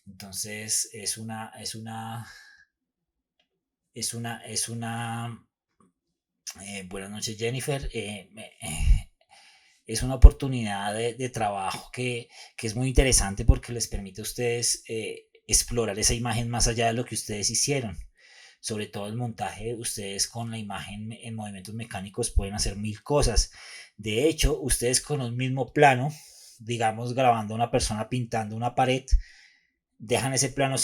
Entonces, buenas noches, Jennifer. Es una oportunidad de trabajo que es muy interesante porque les permite a ustedes explorar esa imagen más allá de lo que ustedes hicieron. Sobre todo el montaje, ustedes con la imagen en movimientos mecánicos pueden hacer mil cosas. De hecho, ustedes con un mismo plano, digamos grabando a una persona pintando una pared, dejan ese plano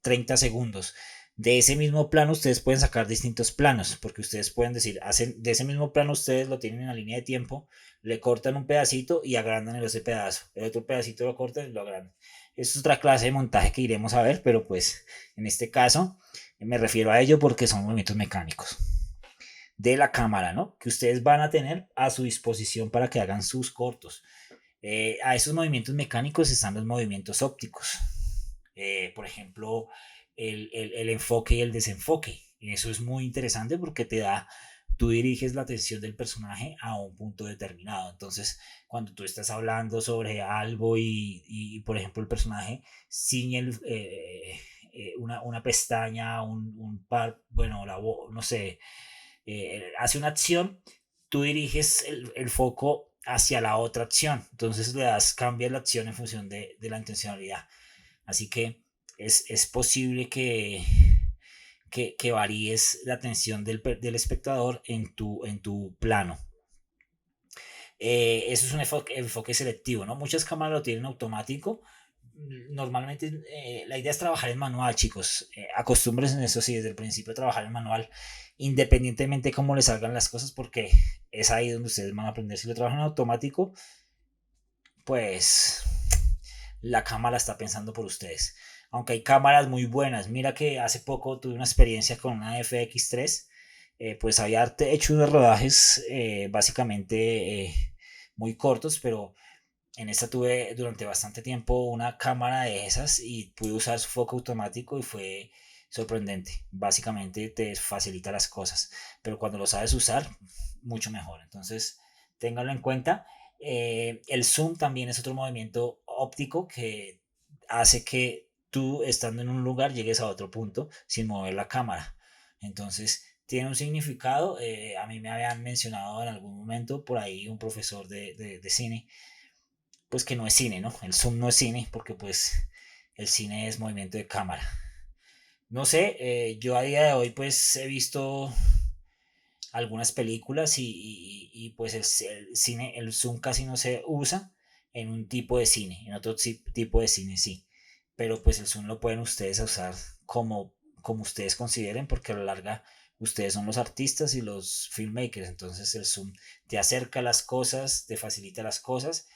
30 segundos. De ese mismo plano ustedes pueden sacar distintos planos, porque ustedes pueden decir, hacen de ese mismo plano, ustedes lo tienen en la línea de tiempo, le cortan un pedacito y agrandan ese pedazo, el otro pedacito lo cortan y lo agrandan. Eso es otra clase de montaje que iremos a ver, pero pues en este caso me refiero a ello porque son movimientos mecánicos de la cámara, ¿no? Que ustedes van a tener a su disposición para que hagan sus cortos. A esos movimientos mecánicos están los movimientos ópticos. Por ejemplo, el enfoque y el desenfoque. Eso es muy interesante porque tú diriges la atención del personaje a un punto determinado. Entonces, cuando tú estás hablando sobre algo por ejemplo, el personaje ciñe una pestaña, un par, bueno, no sé, hace una acción, tú diriges el foco hacia la otra acción. Entonces cambias la acción en función de la intencionalidad. Así que es posible que varíes la atención del espectador en tu plano. Eso es un enfoque selectivo, ¿no? Muchas cámaras lo tienen automático. Normalmente la idea es trabajar en manual, chicos. Acostúmbrense en eso sí, desde el principio a trabajar en manual, independientemente de cómo les salgan las cosas, porque es ahí donde ustedes van a aprender. Si lo trabajan en automático, pues la cámara está pensando por ustedes. Aunque hay cámaras muy buenas. Mira que hace poco tuve una experiencia con una FX3. Pues había hecho unos rodajes básicamente muy cortos, pero en esta tuve durante bastante tiempo una cámara de esas y pude usar su foco automático y fue sorprendente. Básicamente te facilita las cosas, pero cuando lo sabes usar, mucho mejor. Entonces, ténganlo en cuenta. El zoom también es otro movimiento óptico que hace que tú, estando en un lugar, llegues a otro punto sin mover la cámara. Entonces, tiene un significado. A mí me habían mencionado en algún momento por ahí un profesor de cine, pues que no es cine, ¿no? El zoom no es cine, porque pues el cine es movimiento de cámara. No sé, yo a día de hoy pues he visto algunas películas pues el cine, el zoom casi no se usa en un tipo de cine, en otro tipo de cine sí, pero pues el zoom lo pueden ustedes usar como ustedes consideren, porque a la larga ustedes son los artistas y los filmmakers. Entonces el zoom te acerca las cosas, te facilita las cosas,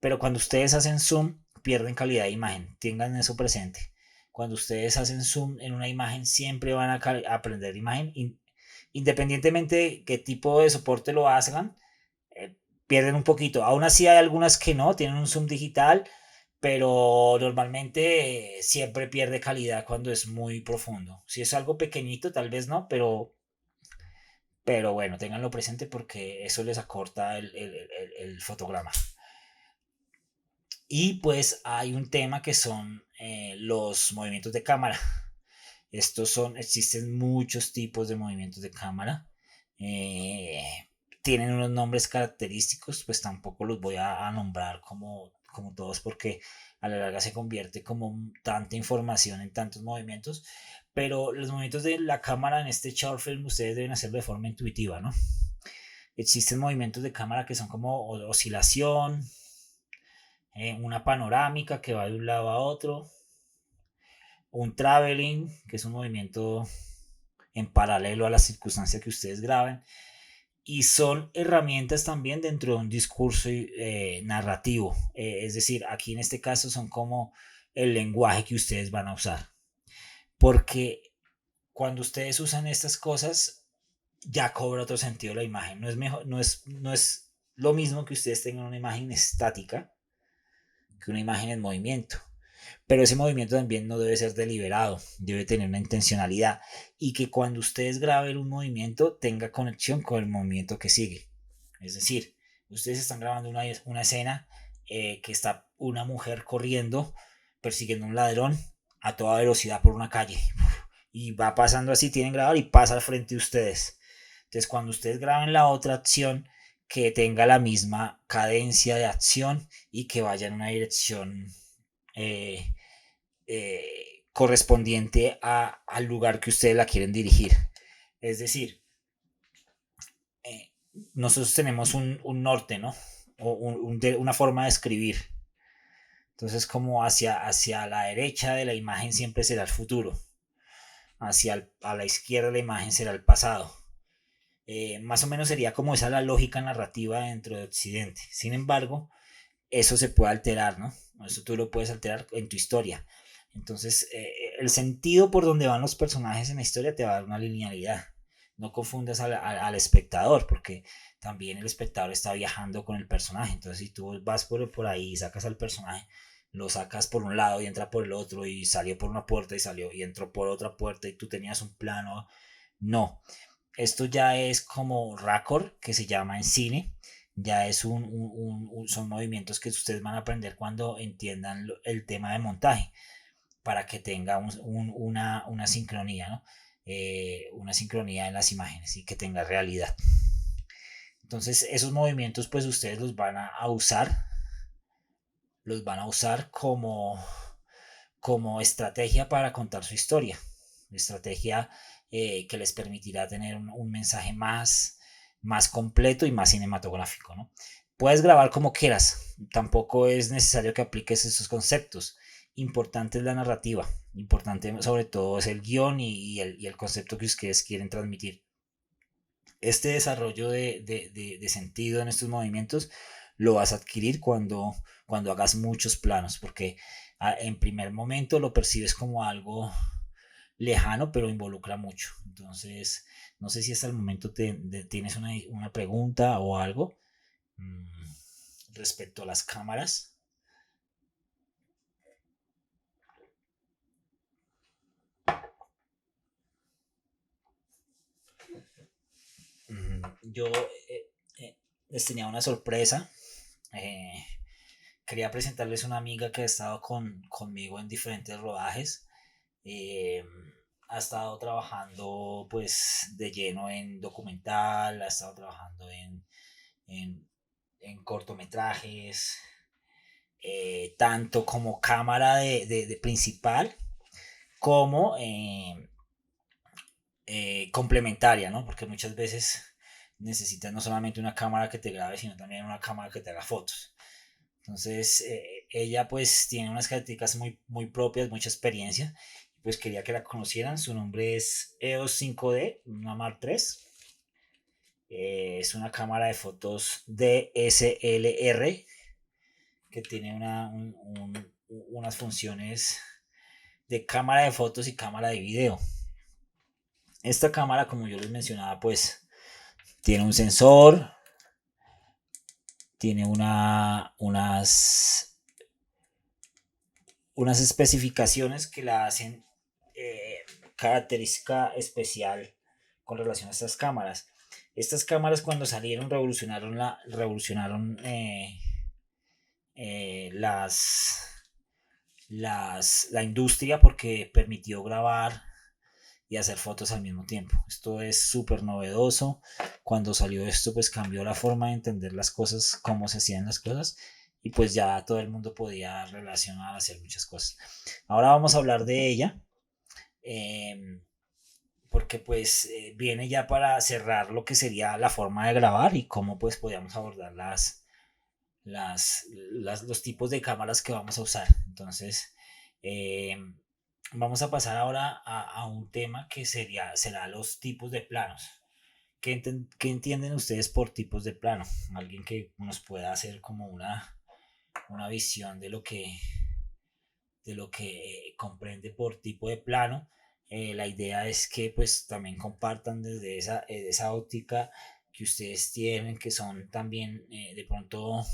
pero cuando ustedes hacen zoom, pierden calidad de imagen. Tengan eso presente. Cuando ustedes hacen zoom en una imagen, siempre van a aprender imagen. Independientemente de qué tipo de soporte lo hagan, pierden un poquito. Aún así hay algunas que no, tienen un zoom digital, pero normalmente siempre pierde calidad cuando es muy profundo. Si es algo pequeñito, tal vez no, pero bueno, ténganlo presente porque eso les acorta el fotograma. Y pues hay un tema que son los movimientos de cámara. Existen muchos tipos de movimientos de cámara. Eh, Tienen unos nombres característicos, pues tampoco los voy a nombrar como todos porque a la larga se convierte como tanta información en tantos movimientos, pero los movimientos de la cámara en este short film ustedes deben hacerlo de forma intuitiva, ¿no? Existen movimientos de cámara que son como oscilación, una panorámica que va de un lado a otro, un traveling, que es un movimiento en paralelo a la circunstancia que ustedes graben, y son herramientas también dentro de un discurso narrativo, es decir, aquí en este caso son como el lenguaje que ustedes van a usar, porque cuando ustedes usan estas cosas ya cobra otro sentido la imagen, no es mejor, no es lo mismo que ustedes tengan una imagen estática que una imagen en movimiento. Pero ese movimiento también no debe ser deliberado, debe tener una intencionalidad y que cuando ustedes graben un movimiento tenga conexión con el movimiento que sigue. Es decir, ustedes están grabando una escena que está una mujer corriendo, persiguiendo a un ladrón a toda velocidad por una calle y va pasando así, tienen grabado y pasa al frente de ustedes. Entonces, cuando ustedes graben la otra acción, que tenga la misma cadencia de acción y que vaya en una dirección eh, correspondiente al lugar que ustedes la quieren dirigir. Es decir, eh, nosotros tenemos un norte, ¿no? O una forma de escribir. Entonces, como hacia la derecha de la imagen siempre será el futuro. A la izquierda de la imagen será el pasado. Más o menos sería como esa la lógica narrativa dentro de Occidente. Sin embargo, eso se puede alterar, ¿no? Eso tú lo puedes alterar en tu historia. Entonces, el sentido por donde van los personajes en la historia te va a dar una linealidad. No confundas al espectador, porque también el espectador está viajando con el personaje. Entonces, si tú vas por ahí y sacas al personaje, lo sacas por un lado y entra por el otro, y salió por una puerta y salió y entró por otra puerta, y tú tenías un plano. No, esto ya es como raccord, que se llama en cine. Ya es son movimientos que ustedes van a aprender cuando entiendan el tema de montaje, para que tenga una sincronía, ¿no? Una sincronía en las imágenes y que tenga realidad. Entonces, esos movimientos, pues ustedes los van a usar como estrategia para contar su historia. Estrategia que les permitirá tener un mensaje más completo y más cinematográfico, ¿no? Puedes grabar como quieras, tampoco es necesario que apliques esos conceptos. Importante es la narrativa, importante sobre todo es el guión y el concepto que ustedes quieren transmitir. Este desarrollo de sentido en estos movimientos lo vas a adquirir cuando hagas muchos planos, porque en primer momento lo percibes como algo lejano, pero involucra mucho. Entonces, no sé si hasta el momento tienes una pregunta o algo mmm, respecto a las cámaras. Yo les tenía una sorpresa. Eh, Quería presentarles una amiga que ha estado conmigo en diferentes rodajes. Eh, Ha estado trabajando pues de lleno en documental, ha estado trabajando en, en cortometrajes, tanto como cámara de principal como complementaria, ¿no? Porque muchas veces necesitas no solamente una cámara que te grabe, sino también una cámara que te haga fotos. Entonces, ella pues tiene unas características muy propias, mucha experiencia. Pues quería que la conocieran. Su nombre es EOS 5D, una Mark III. Es una cámara de fotos DSLR que tiene unas funciones de cámara de fotos y cámara de video. Esta cámara, como yo les mencionaba, pues tiene un sensor, tiene unas unas especificaciones que la hacen característica especial con relación a estas cámaras. Estas cámaras cuando salieron revolucionaron la industria porque permitió grabar y hacer fotos al mismo tiempo. Esto es súper novedoso. Cuando salió esto, pues cambió la forma de entender las cosas, cómo se hacían las cosas, y pues ya todo el mundo podía relacionar, hacer muchas cosas. Ahora vamos a hablar de ella, eh, porque pues viene ya para cerrar lo que sería la forma de grabar y cómo pues podíamos abordar los tipos de cámaras que vamos a usar. Entonces, eh, vamos a pasar ahora a un tema que será los tipos de planos. ¿Qué entienden ustedes por tipos de plano? Alguien que nos pueda hacer como una visión de lo que comprende por tipo de plano. La idea es que pues también compartan desde esa óptica que ustedes tienen, que son también de pronto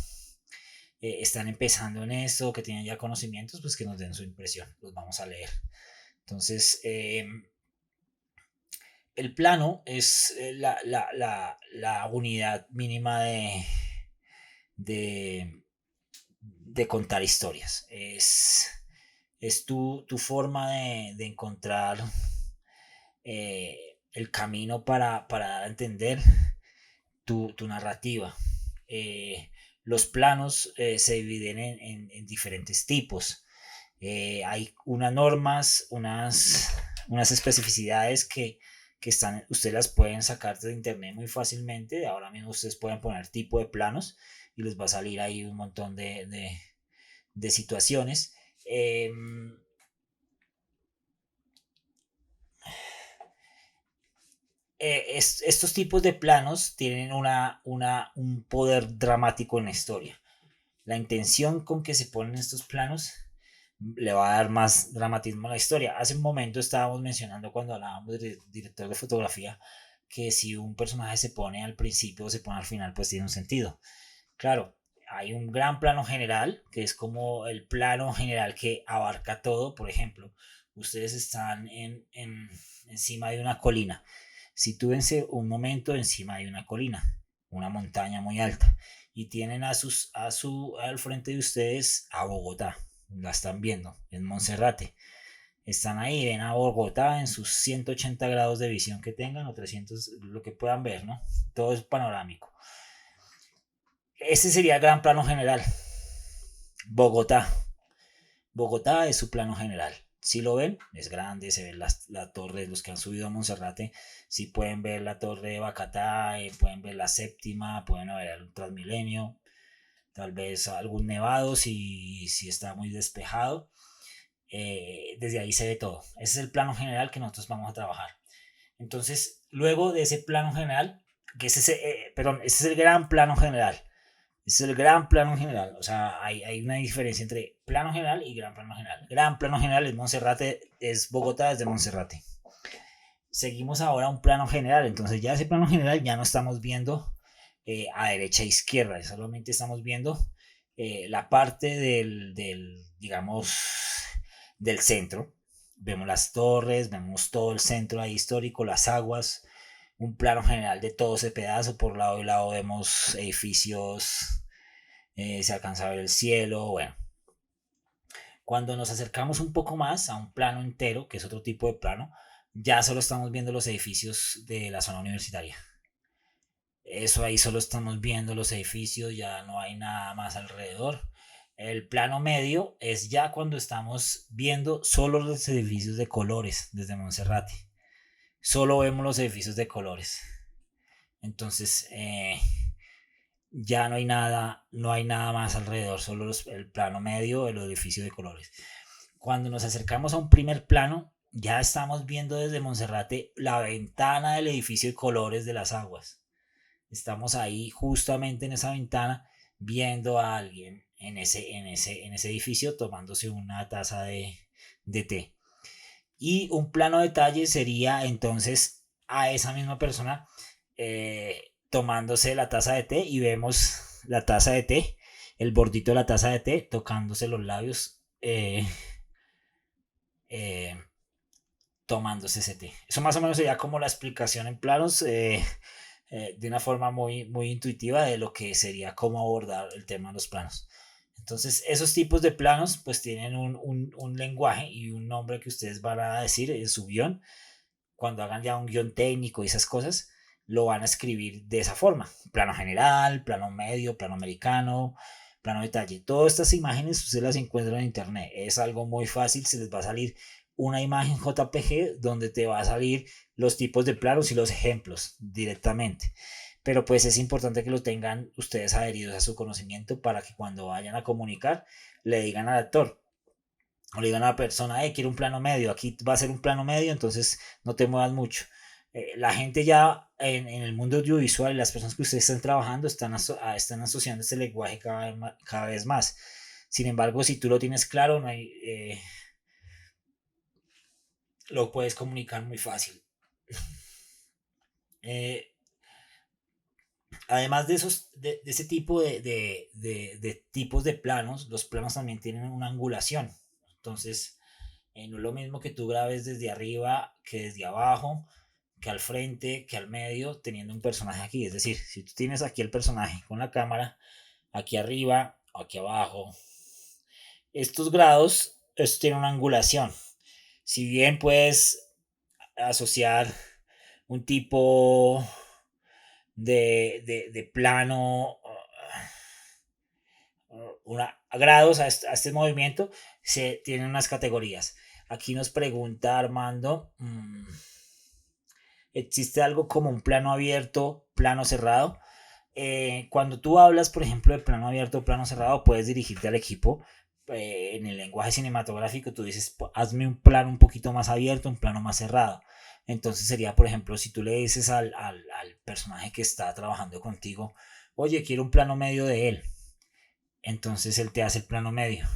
están empezando en esto, que tienen ya conocimientos, pues que nos den su impresión. Los vamos a leer. Entonces, el plano es la unidad mínima de, de contar historias. Es tu forma de encontrar el camino para dar a entender tu narrativa. Los planos se dividen en diferentes tipos. Hay unas normas, unas especificidades que ustedes las pueden sacar de internet muy fácilmente. Ahora mismo ustedes pueden poner tipo de planos y les va a salir ahí un montón de situaciones. Estos tipos de planos tienen un poder dramático en la historia. La intención con que se ponen estos planos le va a dar más dramatismo a la historia. Hace un momento estábamos mencionando cuando hablábamos de director de fotografía que si un personaje se pone al principio o se pone al final, pues tiene un sentido. Claro, hay un gran plano general, que es como el plano general que abarca todo. Por ejemplo, ustedes están encima de una colina. Sitúense un momento encima de una colina, una montaña muy alta, y tienen al frente de ustedes a Bogotá. La están viendo en Monserrate. Están ahí, ven a Bogotá en sus 180 grados de visión que tengan o 300, lo que puedan ver, ¿no? Todo es panorámico. Ese sería el gran plano general. Bogotá. Bogotá es su plano general. Si lo ven, es grande, se ve la torre, los que han subido a Monserrate, si pueden ver la torre de Bacatá, pueden ver la séptima, pueden ver el Transmilenio, tal vez algún nevado si está muy despejado. Desde ahí se ve todo. Ese es el plano general que nosotros vamos a trabajar. Entonces, luego de ese plano general, ese es el gran plano general. Ese es el gran plano general. O sea, hay una diferencia entre plano general y gran plano general. Gran plano general es Monserrate, es Bogotá desde Monserrate. Seguimos ahora un plano general. Entonces ya ese plano general ya no estamos viendo a derecha e izquierda. Solamente estamos viendo la parte digamos, del centro. Vemos las torres, vemos todo el centro ahí histórico, las aguas, un plano general de todo ese pedazo. Por lado y lado vemos edificios, se alcanza a ver el cielo. Bueno, cuando nos acercamos un poco más a un plano entero, que es otro tipo de plano, ya solo estamos viendo los edificios de la zona universitaria. Eso ahí solo estamos viendo los edificios, ya no hay nada más alrededor. El plano medio es ya cuando estamos viendo solo los edificios de colores desde Monserrate. Solo vemos los edificios de colores. Entonces, ya no hay nada más alrededor, solo el plano medio, el edificio de colores. Cuando nos acercamos a un primer plano, ya estamos viendo desde Monserrate la ventana del edificio de colores de las aguas. Estamos ahí justamente en esa ventana viendo a alguien en ese edificio tomándose una taza de té. Y un plano detalle sería entonces a esa misma persona tomándose la taza de té y vemos la taza de té, el bordito de la taza de té, tocándose los labios eh, tomando CCT. Eso más o menos sería como la explicación en planos, de una forma muy, muy intuitiva de lo que sería cómo abordar el tema de los planos. Entonces, esos tipos de planos pues tienen un lenguaje y un nombre que ustedes van a decir en su guión. Cuando hagan ya un guión técnico y esas cosas, lo van a escribir de esa forma. Plano general, plano medio, plano americano, plano detalle. Todas estas imágenes ustedes las encuentran en internet. Es algo muy fácil, se les va a salir una imagen JPG donde te va a salir los tipos de planos y los ejemplos directamente. Pero pues es importante que lo tengan ustedes adheridos a su conocimiento para que cuando vayan a comunicar le digan al actor, o le digan a la persona, quiero un plano medio, aquí va a ser un plano medio, entonces no te muevas mucho. La gente ya en el mundo audiovisual, las personas que ustedes están trabajando están asociando este lenguaje cada vez más. Sin embargo, si tú lo tienes claro, no hay, lo puedes comunicar muy fácil. Eh, Además de ese tipo de tipos de planos, los planos también tienen una angulación. Entonces, no es lo mismo que tú grabes desde arriba que desde abajo, que al frente, que al medio, teniendo un personaje aquí. Es decir, si tú tienes aquí el personaje con la cámara, aquí arriba, aquí abajo, estos grados, esto tiene una angulación. Si bien puedes asociar un tipo de plano, a grados a este movimiento, se tienen unas categorías. Aquí nos pregunta Armando, ¿existe algo como un plano abierto, plano cerrado? Cuando tú hablas, por ejemplo, de plano abierto o plano cerrado, puedes dirigirte al equipo. En el lenguaje cinematográfico, tú dices, hazme un plano un poquito más abierto, un plano más cerrado. Entonces sería, por ejemplo, si tú le dices al personaje que está trabajando contigo, oye, quiero un plano medio de él. Entonces él te hace el plano medio.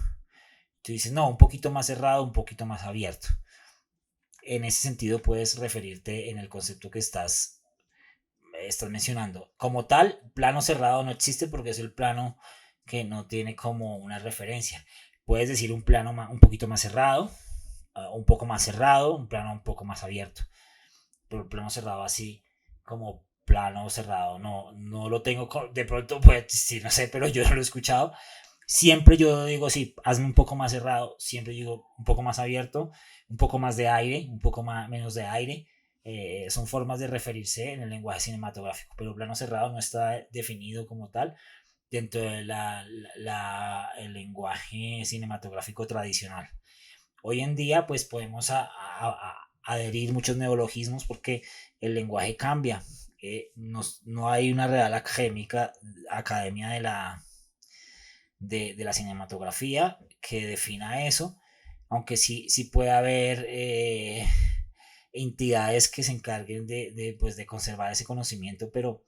Tú dices, no, un poquito más cerrado, un poquito más abierto. En ese sentido puedes referirte en el concepto que estás mencionando. Como tal, plano cerrado no existe porque es el plano que no tiene como una referencia. Puedes decir un plano un poquito más cerrado, un poco más cerrado, un plano un poco más abierto. Pero el plano cerrado así como plano cerrado no lo tengo, de pronto puede existir, no sé, pero yo no lo he escuchado. Siempre yo digo, sí, hazme un poco más cerrado, siempre digo un poco más abierto, un poco más de aire, un poco más, menos de aire. Son formas de referirse en el lenguaje cinematográfico, pero plano cerrado no está definido como tal dentro de el lenguaje cinematográfico tradicional. Hoy en día, pues podemos adherir muchos neologismos porque el lenguaje cambia. No hay una real academia de la cinematografía que defina eso, aunque sí puede haber entidades que se encarguen pues, de conservar ese conocimiento, pero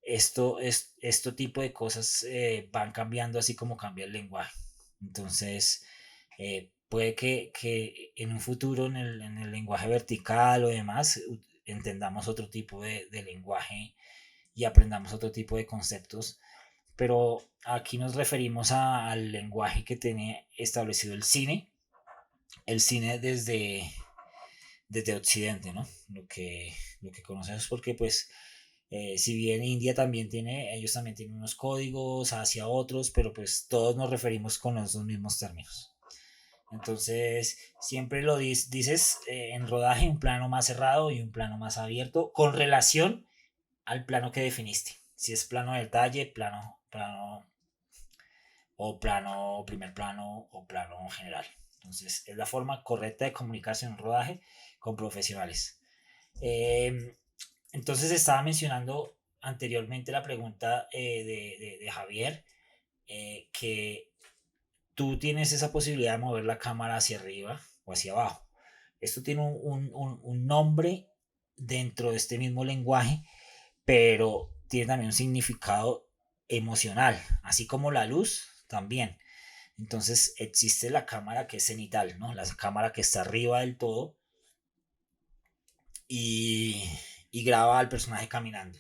este tipo de cosas van cambiando así como cambia el lenguaje. Entonces, puede que en un futuro en el lenguaje vertical o demás entendamos otro tipo de lenguaje y aprendamos otro tipo de conceptos, pero aquí nos referimos al lenguaje que tiene establecido el cine desde Occidente, ¿no? Lo que conocemos porque pues si bien India también ellos también tienen unos códigos hacia otros, pero pues todos nos referimos con los mismos términos. Entonces, siempre lo dices en rodaje, un plano más cerrado y un plano más abierto con relación al plano que definiste. Si es plano de detalle, plano o plano, primer plano o plano general. Entonces, es la forma correcta de comunicarse en un rodaje con profesionales. Eh, entonces, estaba mencionando anteriormente la pregunta de Javier, que tú tienes esa posibilidad de mover la cámara hacia arriba o hacia abajo. Esto tiene un nombre dentro de este mismo lenguaje, pero tiene también un significado emocional, así como la luz también. Entonces existe la cámara que es cenital, ¿no? La cámara que está arriba del todo y, graba al personaje caminando.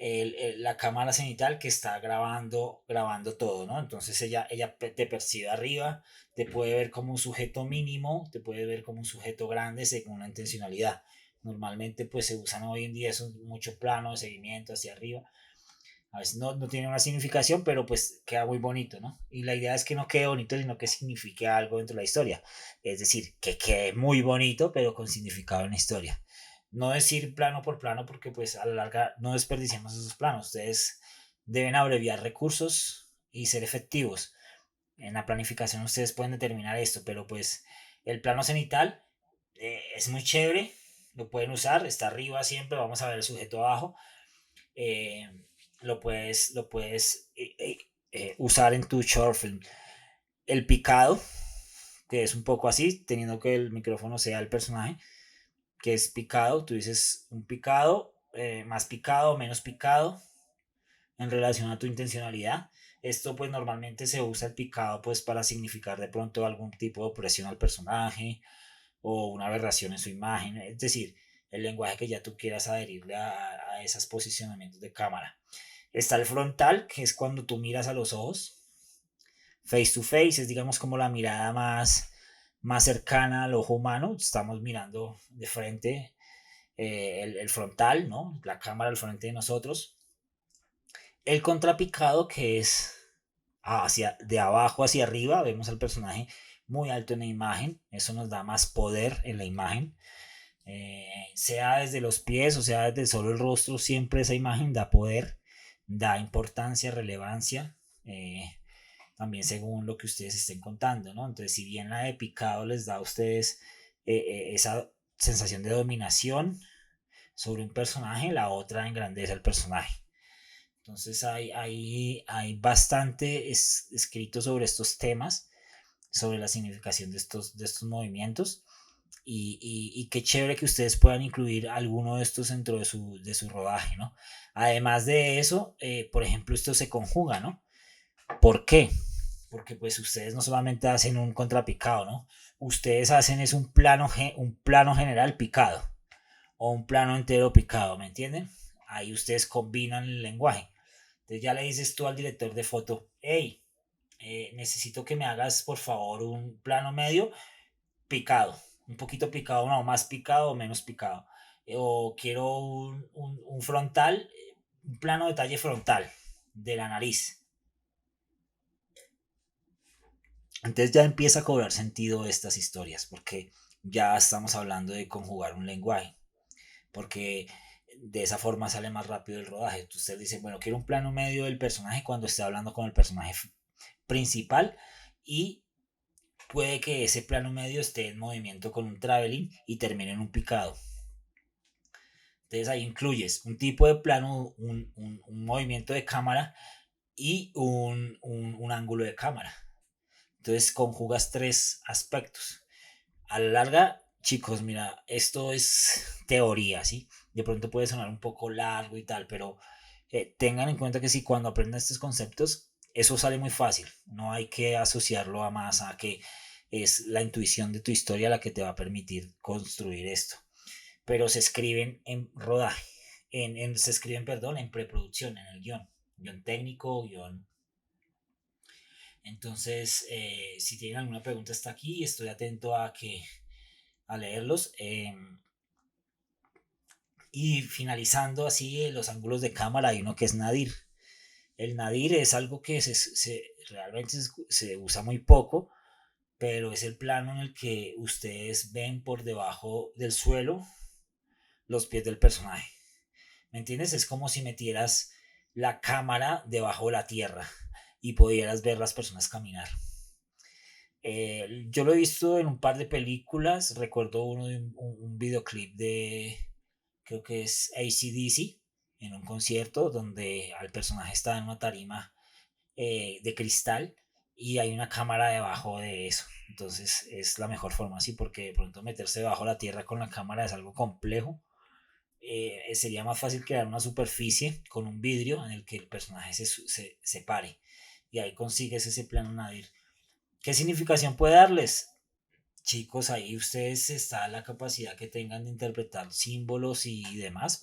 la cámara cenital que está grabando todo, ¿no? Entonces ella te percibe arriba, te puede ver como un sujeto mínimo, te puede ver como un sujeto grande según la intencionalidad. Normalmente pues se usan hoy en día son mucho plano de seguimiento hacia arriba. A veces no tiene una significación, pero pues queda muy bonito, ¿no? Y la idea es que no quede bonito, sino que signifique algo dentro de la historia. Es decir, que quede muy bonito, pero con significado en la historia. No decir plano por plano, porque pues a la larga no desperdiciamos esos planos. Ustedes deben abreviar recursos y ser efectivos. En la planificación ustedes pueden determinar esto, pero pues el plano cenital es muy chévere, lo pueden usar, está arriba siempre, vamos a ver el sujeto abajo, eh, lo puedes usar en tu short film. El picado, que es un poco así, teniendo que el micrófono sea el personaje, que es picado, tú dices un picado, más picado, menos picado, en relación a tu intencionalidad. Esto pues normalmente se usa el picado pues para significar de pronto algún tipo de opresión al personaje o una aberración en su imagen, es decir, el lenguaje que ya tú quieras adherirle a esos posicionamientos de cámara. Está el frontal, que es cuando tú miras a los ojos. Face to face es, digamos, como la mirada más cercana al ojo humano. Estamos mirando de frente el frontal, ¿no? La cámara al frente de nosotros. El contrapicado, que es de abajo hacia arriba, vemos al personaje muy alto en la imagen. Eso nos da más poder en la imagen. Sea desde los pies o sea desde solo el rostro, siempre esa imagen da poder, da importancia, relevancia, también según lo que ustedes estén contando, ¿no? Entonces, si bien la de picado les da a ustedes esa sensación de dominación sobre un personaje, la otra engrandece al personaje. Entonces, hay bastante escrito sobre estos temas, sobre la significación de estos movimientos. Y qué chévere que ustedes puedan incluir alguno de estos dentro de su rodaje, ¿no? Además de eso, por ejemplo, esto se conjuga, ¿no? ¿Por qué? Porque pues ustedes no solamente hacen un contrapicado, ¿no? Ustedes hacen es un plano general picado o un plano entero picado, ¿me entienden? Ahí ustedes combinan el lenguaje. Entonces ya le dices tú al director de foto, hey, necesito que me hagas por favor un plano medio picado, un poquito picado, no, más picado o menos picado. O quiero un frontal, un plano detalle frontal de la nariz. Entonces ya empieza a cobrar sentido estas historias, porque ya estamos hablando de conjugar un lenguaje, porque de esa forma sale más rápido el rodaje. Usted dice, bueno, quiero un plano medio del personaje cuando esté hablando con el personaje principal y puede que ese plano medio esté en movimiento con un traveling y termine en un picado. Entonces ahí incluyes un tipo de plano, un movimiento de cámara y un ángulo de cámara. Entonces conjugas tres aspectos. A la larga, chicos, mira, esto es teoría, ¿sí? De pronto puede sonar un poco largo y tal, pero tengan en cuenta que si cuando aprendan estos conceptos, eso sale muy fácil. No hay que asociarlo a más, a que es la intuición de tu historia la que te va a permitir construir esto. Pero se escriben en rodaje, se escriben, perdón, en preproducción, en el guión técnico, guión. Entonces, si tienen alguna pregunta hasta aquí, estoy atento a leerlos. Y finalizando así los ángulos de cámara, hay uno que es nadir. El nadir es algo que realmente se usa muy poco, pero es el plano en el que ustedes ven por debajo del suelo los pies del personaje. ¿Me entiendes? Es como si metieras la cámara debajo de la tierra y pudieras ver las personas caminar. Yo lo he visto en un par de películas. Recuerdo uno de un videoclip de, creo que es AC/DC, en un concierto donde el personaje está en una tarima de cristal y hay una cámara debajo de eso. Entonces es la mejor forma así, porque de pronto meterse debajo de la tierra con la cámara es algo complejo. Sería más fácil crear una superficie con un vidrio en el que el personaje se pare y ahí consigues ese plano nadir. ¿Qué significación puede darles? Chicos, ahí ustedes está la capacidad que tengan de interpretar símbolos y demás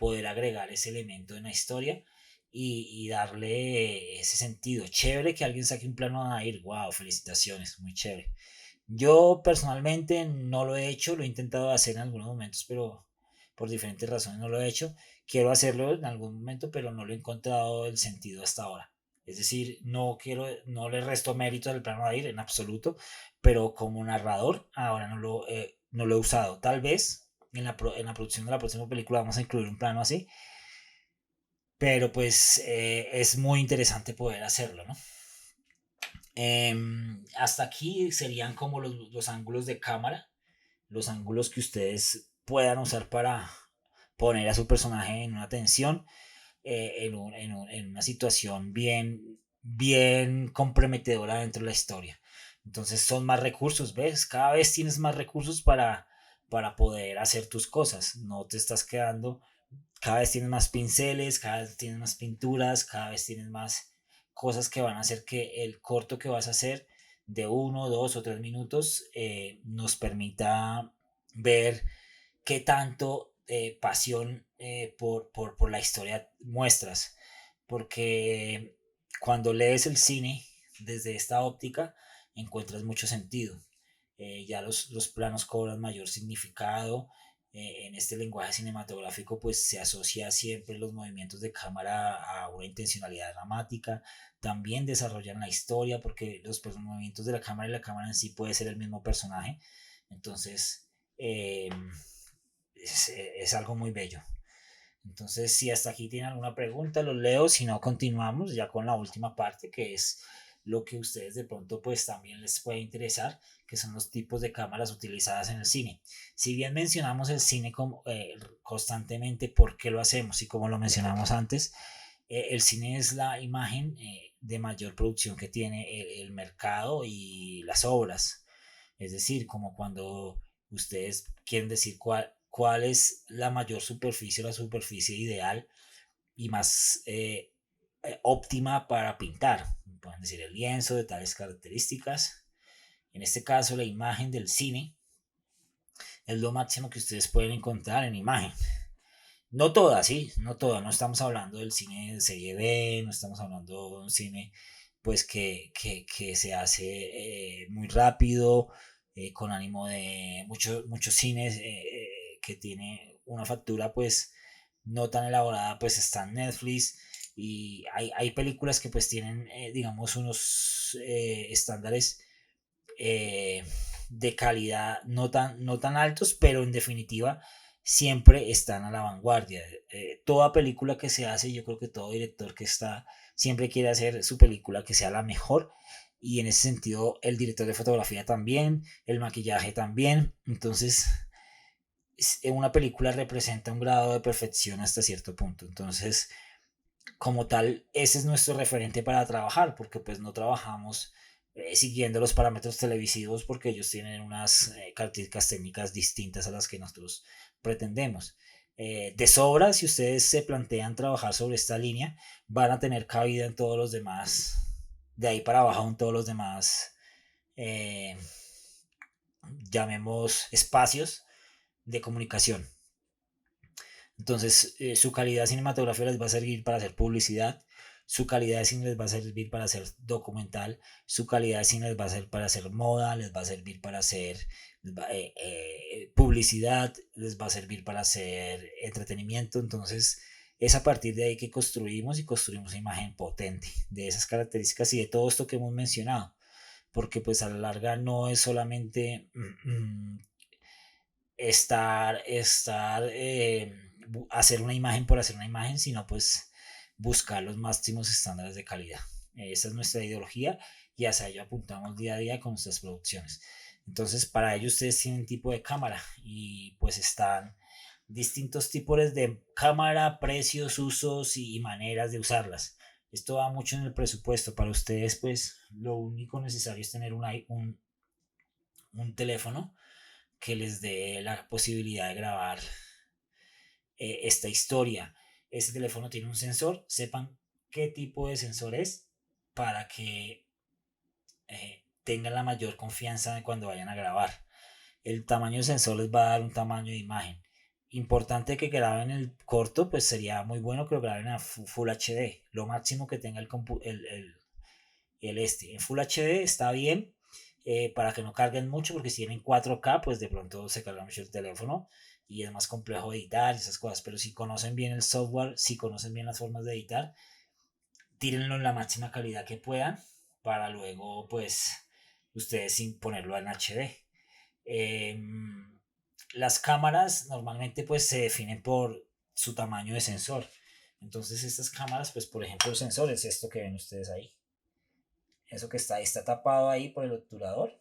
poder agregar ese elemento en la historia y darle ese sentido. Chévere que alguien saque un plano a ir, wow, felicitaciones, muy chévere. Yo personalmente no lo he hecho, lo he intentado hacer en algunos momentos, pero por diferentes razones no lo he hecho. Quiero hacerlo en algún momento, pero no lo he encontrado el sentido hasta ahora. Es decir, no le resto mérito al plano de ir en absoluto, pero como narrador ahora no lo he usado. Tal vez en la producción de la próxima película vamos a incluir un plano así, pero pues es muy interesante poder hacerlo, ¿no? Hasta aquí serían como los ángulos de cámara, los ángulos que ustedes puedan usar para poner a su personaje en una tensión, en una situación bien comprometedora dentro de la historia. Entonces son más recursos, ¿ves? Cada vez tienes más recursos para poder hacer tus cosas. No te estás quedando, cada vez tienes más pinceles, cada vez tienes más pinturas, cada vez tienes más cosas que van a hacer que el corto que vas a hacer de 1, 2 o 3 minutos nos permita ver qué tanto pasión por la historia muestras. Porque cuando lees el cine desde esta óptica, encuentras mucho sentido. Ya los planos cobran mayor significado. En este lenguaje cinematográfico pues se asocia siempre los movimientos de cámara a una intencionalidad dramática. También desarrollan la historia porque los movimientos de la cámara y la cámara en sí puede ser el mismo personaje. Entonces, eh, es algo muy bello. Entonces, si hasta aquí tienen alguna pregunta, los leo. Si no, continuamos ya con la última parte, que es lo que ustedes de pronto pues también les puede interesar, que son los tipos de cámaras utilizadas en el cine. Si bien mencionamos el cine como, constantemente, ¿por qué lo hacemos? Y como lo mencionamos antes, el cine es la imagen de mayor producción que tiene el mercado y las obras. Es decir, como cuando ustedes quieren decir cuál es la mayor superficie, la superficie ideal y más óptima para pintar. Pueden decir el lienzo de tales características. En este caso, la imagen del cine es lo máximo que ustedes pueden encontrar en imagen. No toda, sí, no toda. No estamos hablando del cine de serie B, no estamos hablando de un cine pues que se hace muy rápido, con ánimo de muchos cines que tiene una factura pues no tan elaborada, pues está en Netflix y hay películas que pues tienen digamos unos estándares eh, de calidad no tan altos, pero en definitiva siempre están a la vanguardia. Toda película que se hace, yo creo que todo director que está siempre quiere hacer su película que sea la mejor. Y en ese sentido, el director de fotografía también, el maquillaje también. Entonces, una película representa un grado de perfección hasta cierto punto. Entonces, como tal, ese es nuestro referente para trabajar, porque pues no trabajamos siguiendo los parámetros televisivos porque ellos tienen unas características técnicas distintas a las que nosotros pretendemos. De sobra, si ustedes se plantean trabajar sobre esta línea, van a tener cabida en todos los demás, de ahí para abajo en todos los demás, eh, llamemos espacios de comunicación. Entonces, su calidad cinematográfica les va a servir para hacer publicidad, su calidad de cine les va a servir para hacer documental, su calidad de cine les va a servir para hacer moda, les va a servir para hacer publicidad, les va a servir para hacer entretenimiento. Entonces, es a partir de ahí que construimos y construimos una imagen potente de esas características y de todo esto que hemos mencionado. Porque pues a la larga no es solamente hacer una imagen por hacer una imagen, sino pues buscar los máximos estándares de calidad. Esa es nuestra ideología y hacia ello apuntamos día a día con nuestras producciones. Entonces, para ello ustedes tienen tipo de cámara y pues están distintos tipos de cámara, precios, usos y maneras de usarlas. Esto va mucho en el presupuesto. Para ustedes, pues, lo único necesario es tener un teléfono que les dé la posibilidad de grabar esta historia. Este teléfono tiene un sensor, sepan qué tipo de sensor es para que tengan la mayor confianza de cuando vayan a grabar. El tamaño del sensor les va a dar un tamaño de imagen. Importante que graben el corto, pues sería muy bueno que lo graben a Full HD, lo máximo que tenga en Full HD está bien, para que no carguen mucho, porque si tienen 4K, pues de pronto se carga mucho el teléfono y es más complejo editar esas cosas, pero si conocen bien el software, si conocen bien las formas de editar, tírenlo en la máxima calidad que puedan para luego pues ustedes sin ponerlo en HD. Eh, las cámaras normalmente pues se definen por su tamaño de sensor. Entonces estas cámaras, pues por ejemplo el sensor es esto que ven ustedes ahí. Eso que está ahí está tapado ahí por el obturador.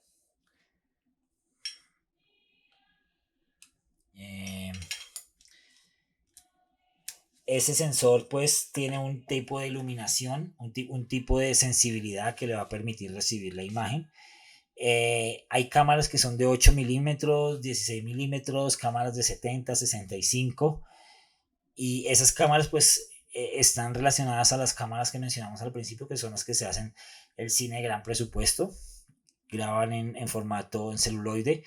Eh, ese sensor pues tiene un tipo de iluminación, un tipo de sensibilidad que le va a permitir recibir la imagen. Hay cámaras que son de 8 milímetros, 16 milímetros, cámaras de 70, 65 y esas cámaras pues están relacionadas a las cámaras que mencionamos al principio, que son las que se hacen el cine de gran presupuesto, graban en formato en celuloide.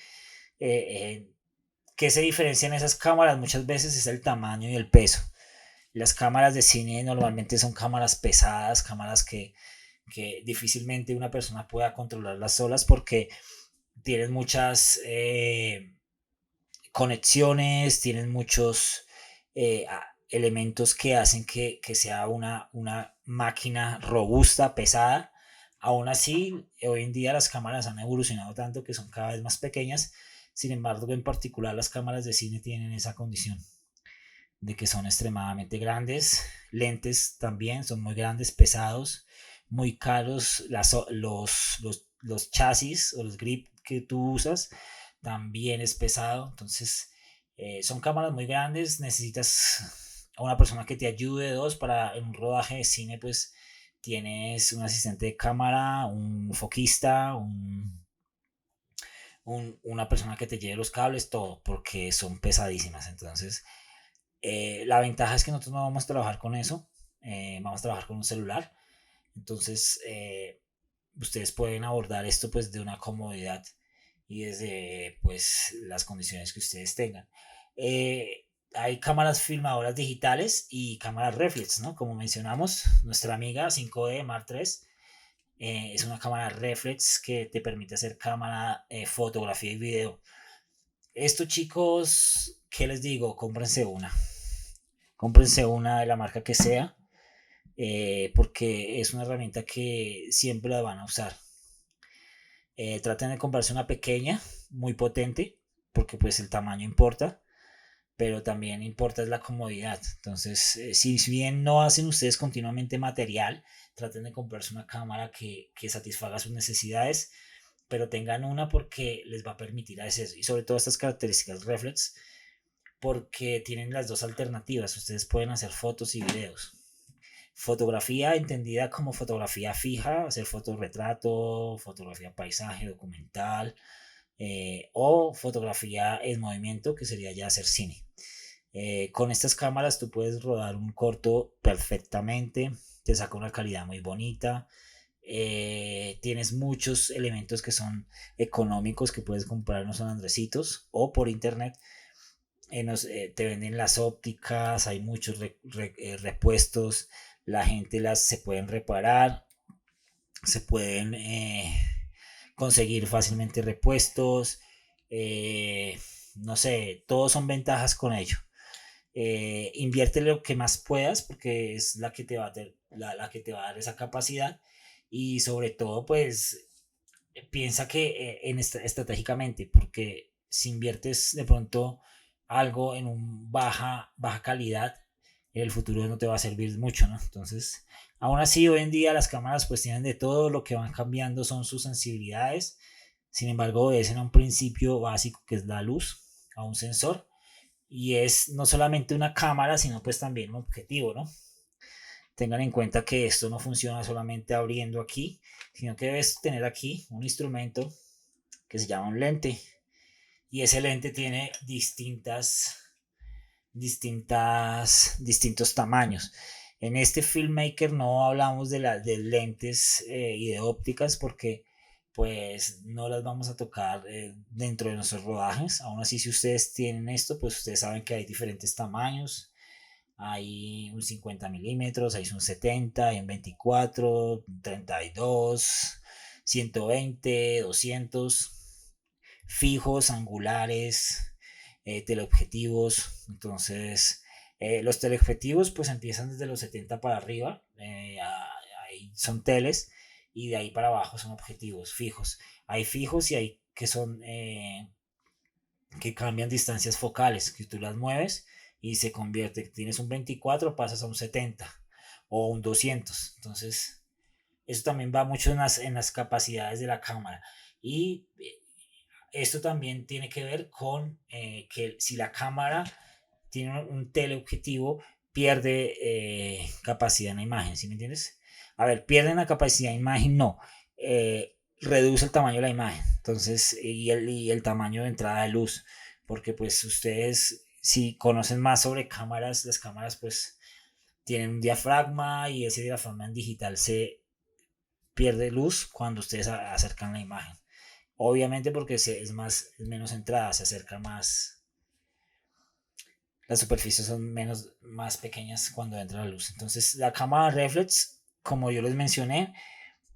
¿Qué se diferencia en esas cámaras? Muchas veces es el tamaño y el peso. Las cámaras de cine normalmente son cámaras pesadas, cámaras que difícilmente una persona pueda controlarlas solas porque tienen muchas conexiones, tienen muchos elementos que hacen que sea una máquina robusta, pesada. Aún así, hoy en día las cámaras han evolucionado tanto que son cada vez más pequeñas. Sin embargo, en particular las cámaras de cine tienen esa condición de que son extremadamente grandes. Lentes también son muy grandes, pesados, muy caros. Los chasis o los grip que tú usas también es pesado. Entonces, son cámaras muy grandes. Necesitas a una persona que te ayude. Dos, para en un rodaje de cine, pues tienes un asistente de cámara, un foquista, una persona que te lleve los cables, todo, porque son pesadísimas. Entonces, la ventaja es que nosotros no vamos a trabajar con eso, vamos a trabajar con un celular. Entonces, ustedes pueden abordar esto pues de una comodidad y desde pues las condiciones que ustedes tengan. Hay cámaras filmadoras digitales y cámaras reflex, ¿no? Como mencionamos, nuestra amiga 5D Mark III es una cámara reflex que te permite hacer cámara, fotografía y video. Esto, chicos, ¿qué les digo? Cómprense una de la marca que sea, porque es una herramienta que siempre la van a usar. Traten de comprarse una pequeña, muy potente, porque pues el tamaño importa, pero también importa es la comodidad. Entonces, si bien no hacen ustedes continuamente material, traten de comprarse una cámara que satisfaga sus necesidades, pero tengan una porque les va a permitir hacer eso. Y sobre todo estas características reflex, porque tienen las dos alternativas. Ustedes pueden hacer fotos y videos. Fotografía entendida como fotografía fija, hacer fotorretrato, fotografía paisaje, documental, o fotografía en movimiento, que sería ya hacer cine. Con estas cámaras tú puedes rodar un corto perfectamente, te saca una calidad muy bonita. Tienes muchos elementos que son económicos que puedes comprar en los San Andresitos o por internet. Te venden las ópticas, hay muchos repuestos, la gente se pueden reparar, se pueden conseguir fácilmente repuestos, no sé, todos son ventajas con ello. Invierte lo que más puedas porque es la que te va a dar, la que te va a dar esa capacidad y sobre todo pues piensa que estratégicamente, porque si inviertes de pronto algo en un baja calidad, en el futuro no te va a servir mucho, ¿no? Entonces, aún así, hoy en día las cámaras pues tienen de todo, lo que van cambiando son sus sensibilidades, sin embargo, obedecen a un principio básico que es la luz, a un sensor, y es no solamente una cámara, sino pues también un objetivo, ¿no? Tengan en cuenta que esto no funciona solamente abriendo aquí, sino que debes tener aquí un instrumento que se llama un lente. Y ese lente tiene distintos tamaños. En este filmmaker no hablamos de lentes y de ópticas porque pues no las vamos a tocar dentro de nuestros rodajes. Aún así, si ustedes tienen esto, pues ustedes saben que hay diferentes tamaños. Hay un 50 milímetros, hay un 70, hay un 24, 32, 120, 200, fijos, angulares, teleobjetivos. Entonces, los teleobjetivos pues empiezan desde los 70 para arriba, ahí son teles, y de ahí para abajo son objetivos fijos. Hay fijos y hay que son que cambian distancias focales, que tú las mueves y se convierte, tienes un 24, pasas a un 70 o un 200. Entonces, eso también va mucho en las capacidades de la cámara. Y esto también tiene que ver con que si la cámara tiene un teleobjetivo, pierde capacidad en la imagen, ¿sí me entiendes? A ver, pierden la capacidad de imagen, no. Reduce el tamaño de la imagen, entonces, y el tamaño de entrada de luz, porque pues ustedes, si conocen más sobre cámaras, las cámaras pues tienen un diafragma y ese diafragma en digital se pierde luz cuando ustedes acercan la imagen. Obviamente porque es menos entrada, se acerca más, las superficies son más pequeñas cuando entra la luz. Entonces la cámara reflex, como yo les mencioné,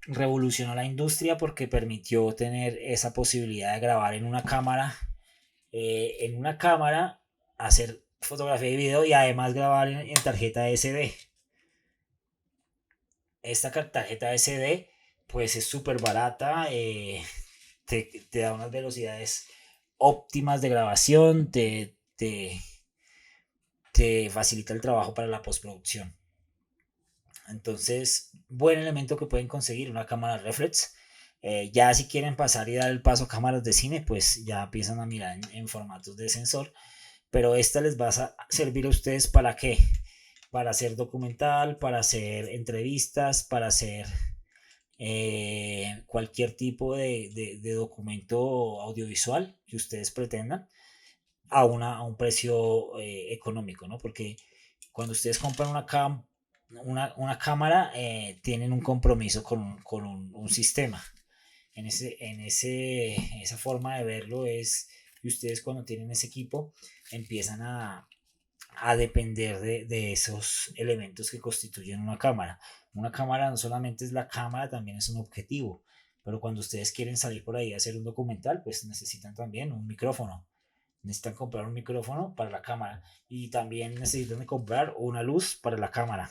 revolucionó la industria porque permitió tener esa posibilidad de grabar en una cámara, hacer fotografía y video y además grabar en tarjeta SD. Esta tarjeta SD pues es súper barata, te da unas velocidades óptimas de grabación, te facilita el trabajo para la postproducción. Entonces, buen elemento que pueden conseguir, una cámara reflex. Ya si quieren pasar y dar el paso a cámaras de cine, pues ya empiezan a mirar en formatos de sensor. Pero esta les va a servir a ustedes para qué? Para hacer documental, para hacer entrevistas, para hacer cualquier tipo de documento audiovisual que ustedes pretendan a un precio económico, ¿no? Porque cuando ustedes compran una cámara, tienen un compromiso con un sistema. Esa forma de verlo es que ustedes cuando tienen ese equipo empiezan a depender de esos elementos que constituyen una cámara. Una cámara no solamente es la cámara, también es un objetivo. Pero cuando ustedes quieren salir por ahí a hacer un documental, pues necesitan también un micrófono. Necesitan comprar un micrófono para la cámara y también necesitan comprar una luz para la cámara.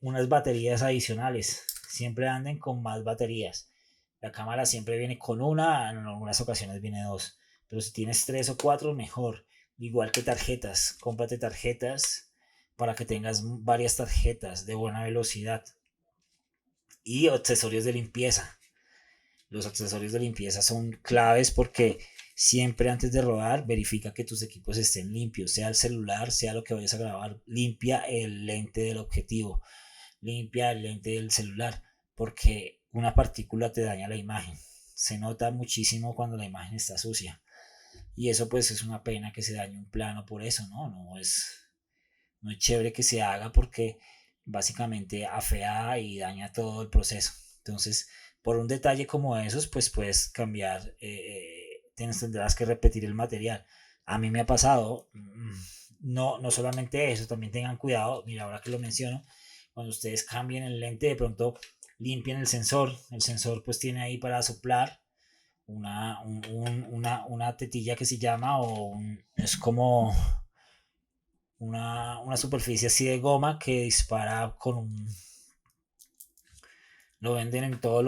Unas baterías adicionales. Siempre anden con más baterías. La cámara siempre viene con una, en algunas ocasiones viene dos. Pero si tienes tres o cuatro, mejor. Igual que tarjetas. Cómprate tarjetas para que tengas varias tarjetas de buena velocidad. Y accesorios de limpieza. Los accesorios de limpieza son claves porque siempre antes de rodar verifica que tus equipos estén limpios, sea el celular, sea lo que vayas a grabar, limpia el lente del objetivo, limpia el lente del celular, porque una partícula te daña la imagen. Se nota muchísimo cuando la imagen está sucia. Y eso pues es una pena que se dañe un plano por eso, ¿no? No es chévere que se haga porque básicamente afea y daña todo el proceso. Entonces, por un detalle como esos, pues puedes cambiar, tendrás que repetir el material. A mí me ha pasado, no solamente eso, también tengan cuidado, mira, ahora que lo menciono, cuando ustedes cambien el lente, de pronto limpien el sensor pues tiene ahí para soplar una tetilla que se llama, es como una superficie así de goma que dispara con un... Lo venden en todos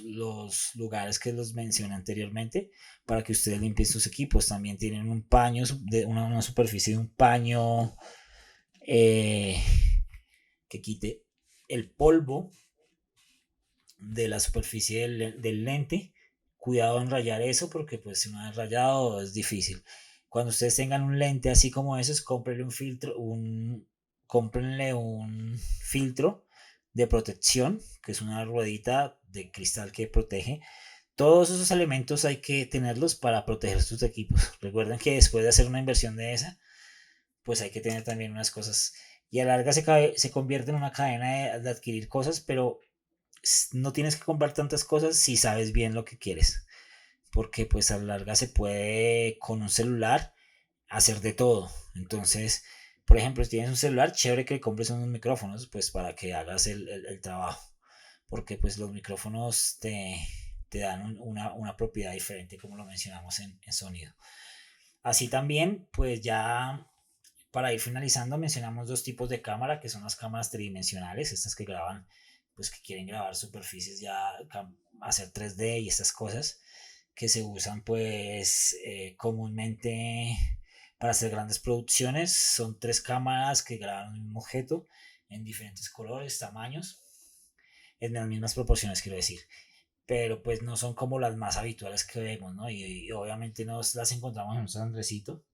los lugares que los mencioné anteriormente para que ustedes limpien sus equipos. También tienen un paño, una superficie de un paño eh, que quite el polvo de la superficie del lente. Cuidado en rayar eso porque pues si no es rayado es difícil. Cuando ustedes tengan un lente así como esos, cómprenle un filtro de protección, que es una ruedita de cristal que protege. Todos esos elementos hay que tenerlos para proteger sus equipos. Recuerden que después de hacer una inversión de esa, pues hay que tener también unas cosas. Y a la larga se convierte en una cadena de adquirir cosas, pero no tienes que comprar tantas cosas si sabes bien lo que quieres, porque pues a la larga se puede con un celular hacer de todo. Entonces, por ejemplo, si tienes un celular, chévere que compres unos micrófonos, pues para que hagas el trabajo, porque pues los micrófonos te dan una propiedad diferente, como lo mencionamos en sonido. Así también, pues ya para ir finalizando, mencionamos dos tipos de cámara, que son las cámaras tridimensionales, estas que graban, pues que quieren grabar superficies ya, hacer 3D y estas cosas, que se usan pues comúnmente para hacer grandes producciones. Son tres cámaras que graban un mismo objeto en diferentes colores, tamaños, en las mismas proporciones, quiero decir. Pero pues no son como las más habituales que vemos, ¿no? Y obviamente no las encontramos en un San Andresito,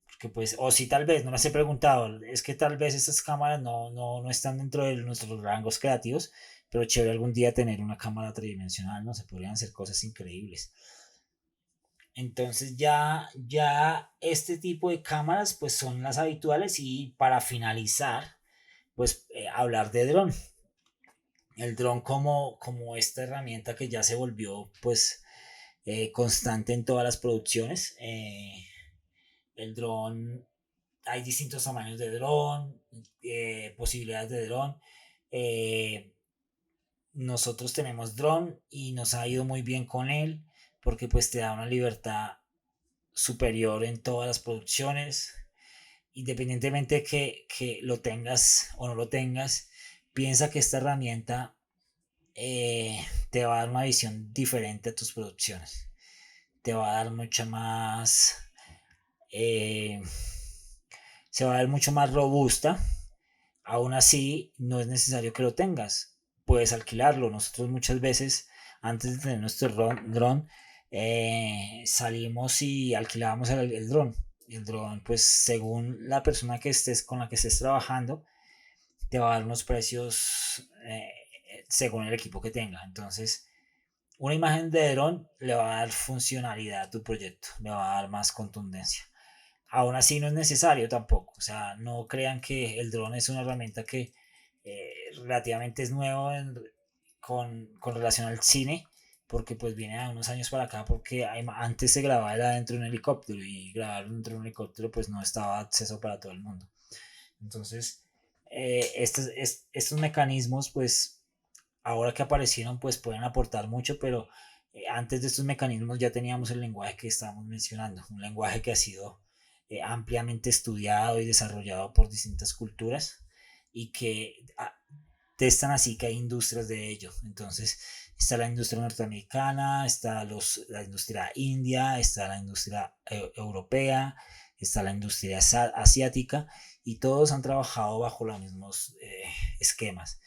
porque pues, o si tal vez, no las he preguntado, es que tal vez estas cámaras no están dentro de nuestros rangos creativos, pero chévere algún día tener una cámara tridimensional, ¿no? Se podrían hacer cosas increíbles. Entonces ya este tipo de cámaras pues son las habituales, y para finalizar pues hablar de dron. El dron como esta herramienta que ya se volvió pues constante en todas las producciones. El dron, hay distintos tamaños de dron, posibilidades de dron. Eh, Nosotros tenemos dron y nos ha ido muy bien con él, porque pues te da una libertad superior en todas las producciones, independientemente que lo tengas o no lo tengas. Piensa que esta herramienta te va a dar una visión diferente a tus producciones, te va a dar mucha más, eh, se va a ver mucho más robusta. Aún así, no es necesario que lo tengas, puedes alquilarlo. Nosotros muchas veces, antes de tener nuestro dron, salimos y alquilábamos el dron. El dron, pues según la persona que estés con la que estés trabajando, te va a dar unos precios según el equipo que tenga. Entonces, una imagen de dron le va a dar funcionalidad a tu proyecto, le va a dar más contundencia. Aún así no es necesario tampoco, o sea, no crean que el dron es una herramienta que relativamente es nuevo con relación al cine, porque pues viene de unos años para acá, porque antes se grababa era dentro de un helicóptero, y grabar dentro de un helicóptero pues no estaba acceso para todo el mundo. Entonces, estos mecanismos pues ahora que aparecieron pues pueden aportar mucho, pero antes de estos mecanismos ya teníamos el lenguaje que estábamos mencionando, un lenguaje que ha sido ampliamente estudiado y desarrollado por distintas culturas, y que testan así que hay industrias de ello. Entonces está la industria norteamericana, está la industria india, está la industria europea, está la industria asiática, y todos han trabajado bajo los mismos esquemas.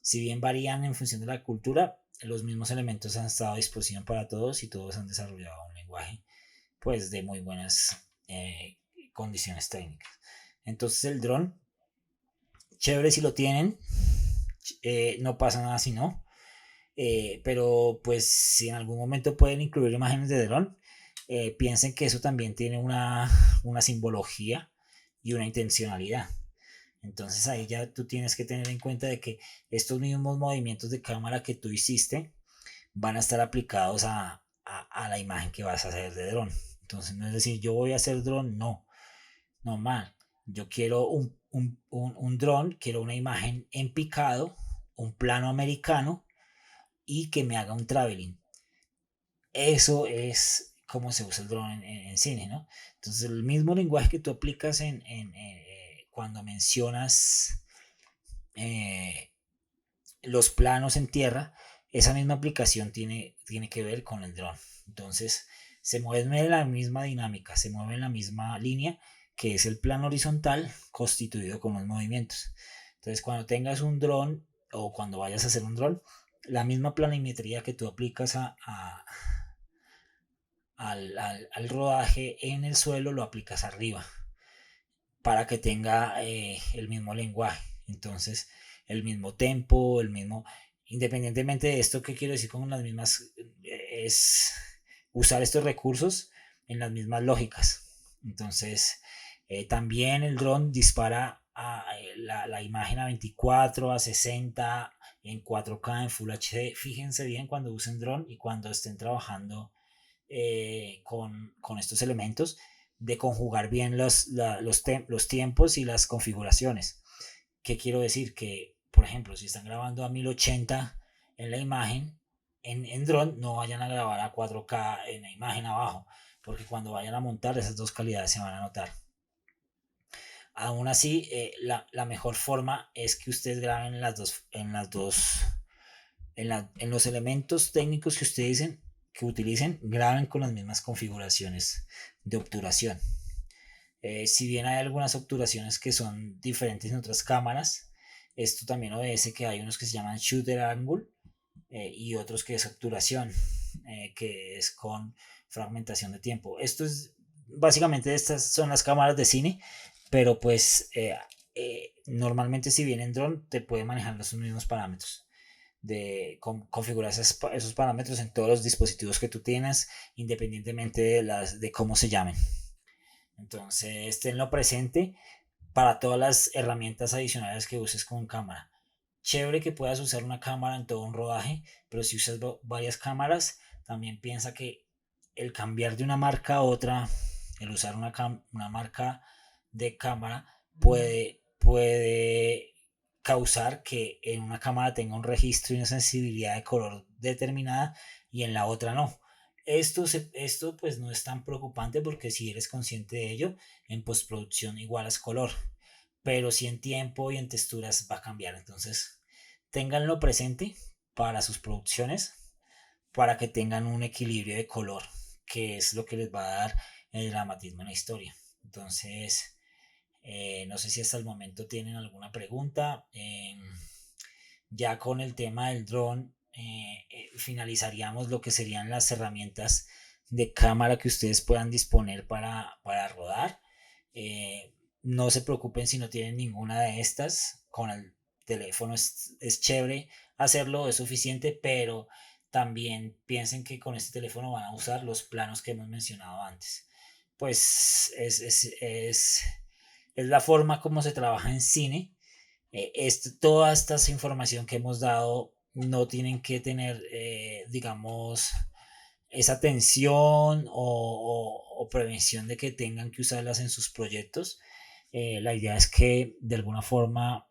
Si bien varían en función de la cultura, los mismos elementos han estado a disposición para todos, y todos han desarrollado un lenguaje pues de muy buenas condiciones técnicas. Entonces el dron, chévere si lo tienen, no pasa nada si no, pero pues si en algún momento pueden incluir imágenes de dron, piensen que eso también tiene una simbología y una intencionalidad. Entonces ahí ya tú tienes que tener en cuenta de que estos mismos movimientos de cámara que tú hiciste van a estar aplicados a la imagen que vas a hacer de dron. Entonces no es decir, yo voy a hacer dron, no, no mal. Yo quiero un dron, quiero una imagen en picado, un plano americano, y que me haga un traveling. Eso es como se usa el dron en cine, ¿no? Entonces el mismo lenguaje que tú aplicas cuando mencionas eh, los planos en tierra, esa misma aplicación tiene que ver con el dron. Entonces, se mueven en la misma dinámica, se mueve en la misma línea, que es el plano horizontal constituido con los movimientos. Entonces, cuando tengas un dron o cuando vayas a hacer un dron, la misma planimetría que tú aplicas al rodaje en el suelo lo aplicas arriba, para que tenga el mismo lenguaje. Entonces, el mismo tempo, el mismo, independientemente de esto, ¿qué quiero decir con las mismas? Es usar estos recursos en las mismas lógicas. Entonces, también el dron dispara la imagen a 24, a 60, en 4K, en Full HD. Fíjense bien cuando usen dron y cuando estén trabajando con estos elementos, de conjugar bien los tiempos y las configuraciones. ¿Qué quiero decir? Que, por ejemplo, si están grabando a 1080 en la imagen, en drone, no vayan a grabar a 4K en la imagen abajo, porque cuando vayan a montar esas dos calidades se van a notar. Aún así, la mejor forma es que ustedes graben en los elementos técnicos que utilicen, graben con las mismas configuraciones de obturación. Si bien hay algunas obturaciones que son diferentes en otras cámaras, esto también obedece que hay unos que se llaman shooter angle y otros que es obturación, que es con fragmentación de tiempo. Esto es básicamente, estas son las cámaras de cine, pero pues normalmente si viene en drone te puede manejar los mismos parámetros de configurar esos parámetros en todos los dispositivos que tú tienes, independientemente de cómo se llamen. Entonces, tenlo presente para todas las herramientas adicionales que uses con cámara. Chévere que puedas usar una cámara en todo un rodaje, pero si usas varias cámaras, también piensa que el cambiar de una marca a otra, el usar una marca de cámara, puede causar que en una cámara tenga un registro y una sensibilidad de color determinada y en la otra no. Esto pues no es tan preocupante porque si eres consciente de ello, en postproducción igualas color, pero si en tiempo y en texturas va a cambiar. Entonces, ténganlo presente para sus producciones, para que tengan un equilibrio de color, que es lo que les va a dar el dramatismo en la historia. Entonces, no sé si hasta el momento tienen alguna pregunta. Ya con el tema del dron, finalizaríamos lo que serían las herramientas de cámara que ustedes puedan disponer para rodar. No se preocupen si no tienen ninguna de estas. Con el teléfono es chévere hacerlo, es suficiente, pero también piensen que con este teléfono van a usar los planos que hemos mencionado antes. Pues es la forma como se trabaja en cine. Toda esta información que hemos dado no tienen que tener, digamos, esa tensión o prevención de que tengan que usarlas en sus proyectos. La idea es que de alguna forma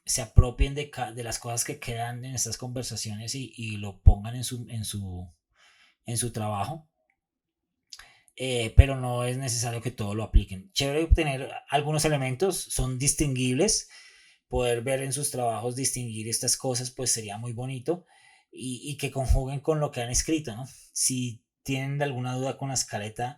se apropien de las cosas que quedan en estas conversaciones y lo pongan en su trabajo. Pero no es necesario que todo lo apliquen. Chévere obtener algunos elementos, son distinguibles, poder ver en sus trabajos distinguir estas cosas, pues sería muy bonito y que conjuguen con lo que han escrito, ¿no? Si tienen alguna duda con la escaleta,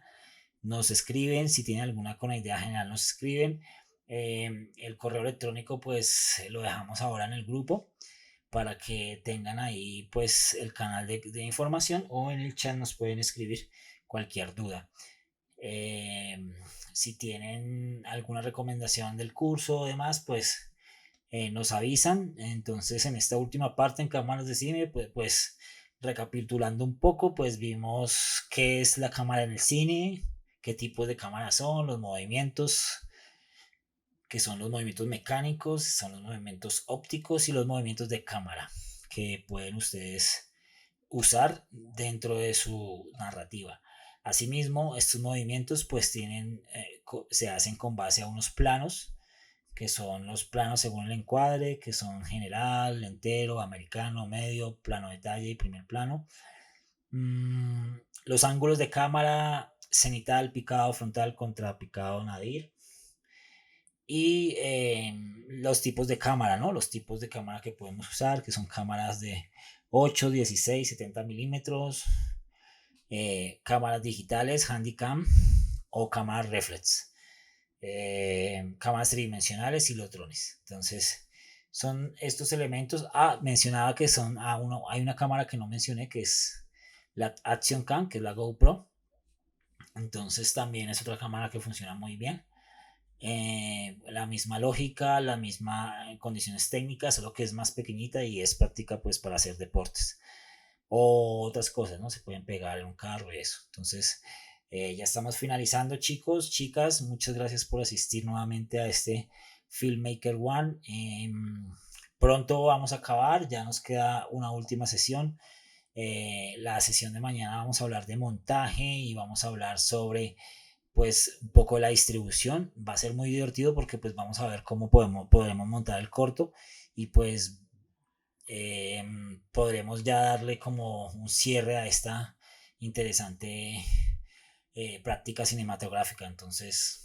nos escriben, si tienen alguna con la idea general, nos escriben. El correo electrónico, pues lo dejamos ahora en el grupo para que tengan ahí pues el canal de información o en el chat nos pueden escribir cualquier duda. Eh, si tienen alguna recomendación del curso o demás, pues nos avisan. Entonces en esta última parte en cámaras de cine, pues recapitulando un poco, pues vimos qué es la cámara en el cine, qué tipos de cámaras son, los movimientos, que son los movimientos mecánicos, son los movimientos ópticos y los movimientos de cámara que pueden ustedes usar dentro de su narrativa. Asimismo, estos movimientos pues se hacen con base a unos planos, que son los planos según el encuadre, que son general, entero, americano, medio, plano detalle y primer plano. Los ángulos de cámara, cenital, picado, frontal, contra picado, nadir. Y los tipos de cámara, ¿no? Los tipos de cámara que podemos usar, que son cámaras de 8, 16, 70 milímetros, cámaras digitales, handycam o cámaras reflex, cámaras tridimensionales y los drones. Entonces, son estos elementos. Mencionaba que hay una cámara que no mencioné, que es la Action Cam, que es la GoPro. Entonces, también es otra cámara que funciona muy bien. La misma lógica, la misma condiciones técnicas, solo que es más pequeñita y es práctica pues para hacer deportes o otras cosas, ¿no? Se pueden pegar en un carro y eso. Entonces, ya estamos finalizando, chicos, chicas, muchas gracias por asistir nuevamente a este Filmmaker One. Pronto vamos a acabar, ya nos queda una última sesión. La sesión de mañana vamos a hablar de montaje y vamos a hablar sobre pues un poco de la distribución. Va a ser muy divertido porque pues vamos a ver cómo podemos montar el corto y pues podremos ya darle como un cierre a esta interesante práctica cinematográfica. Entonces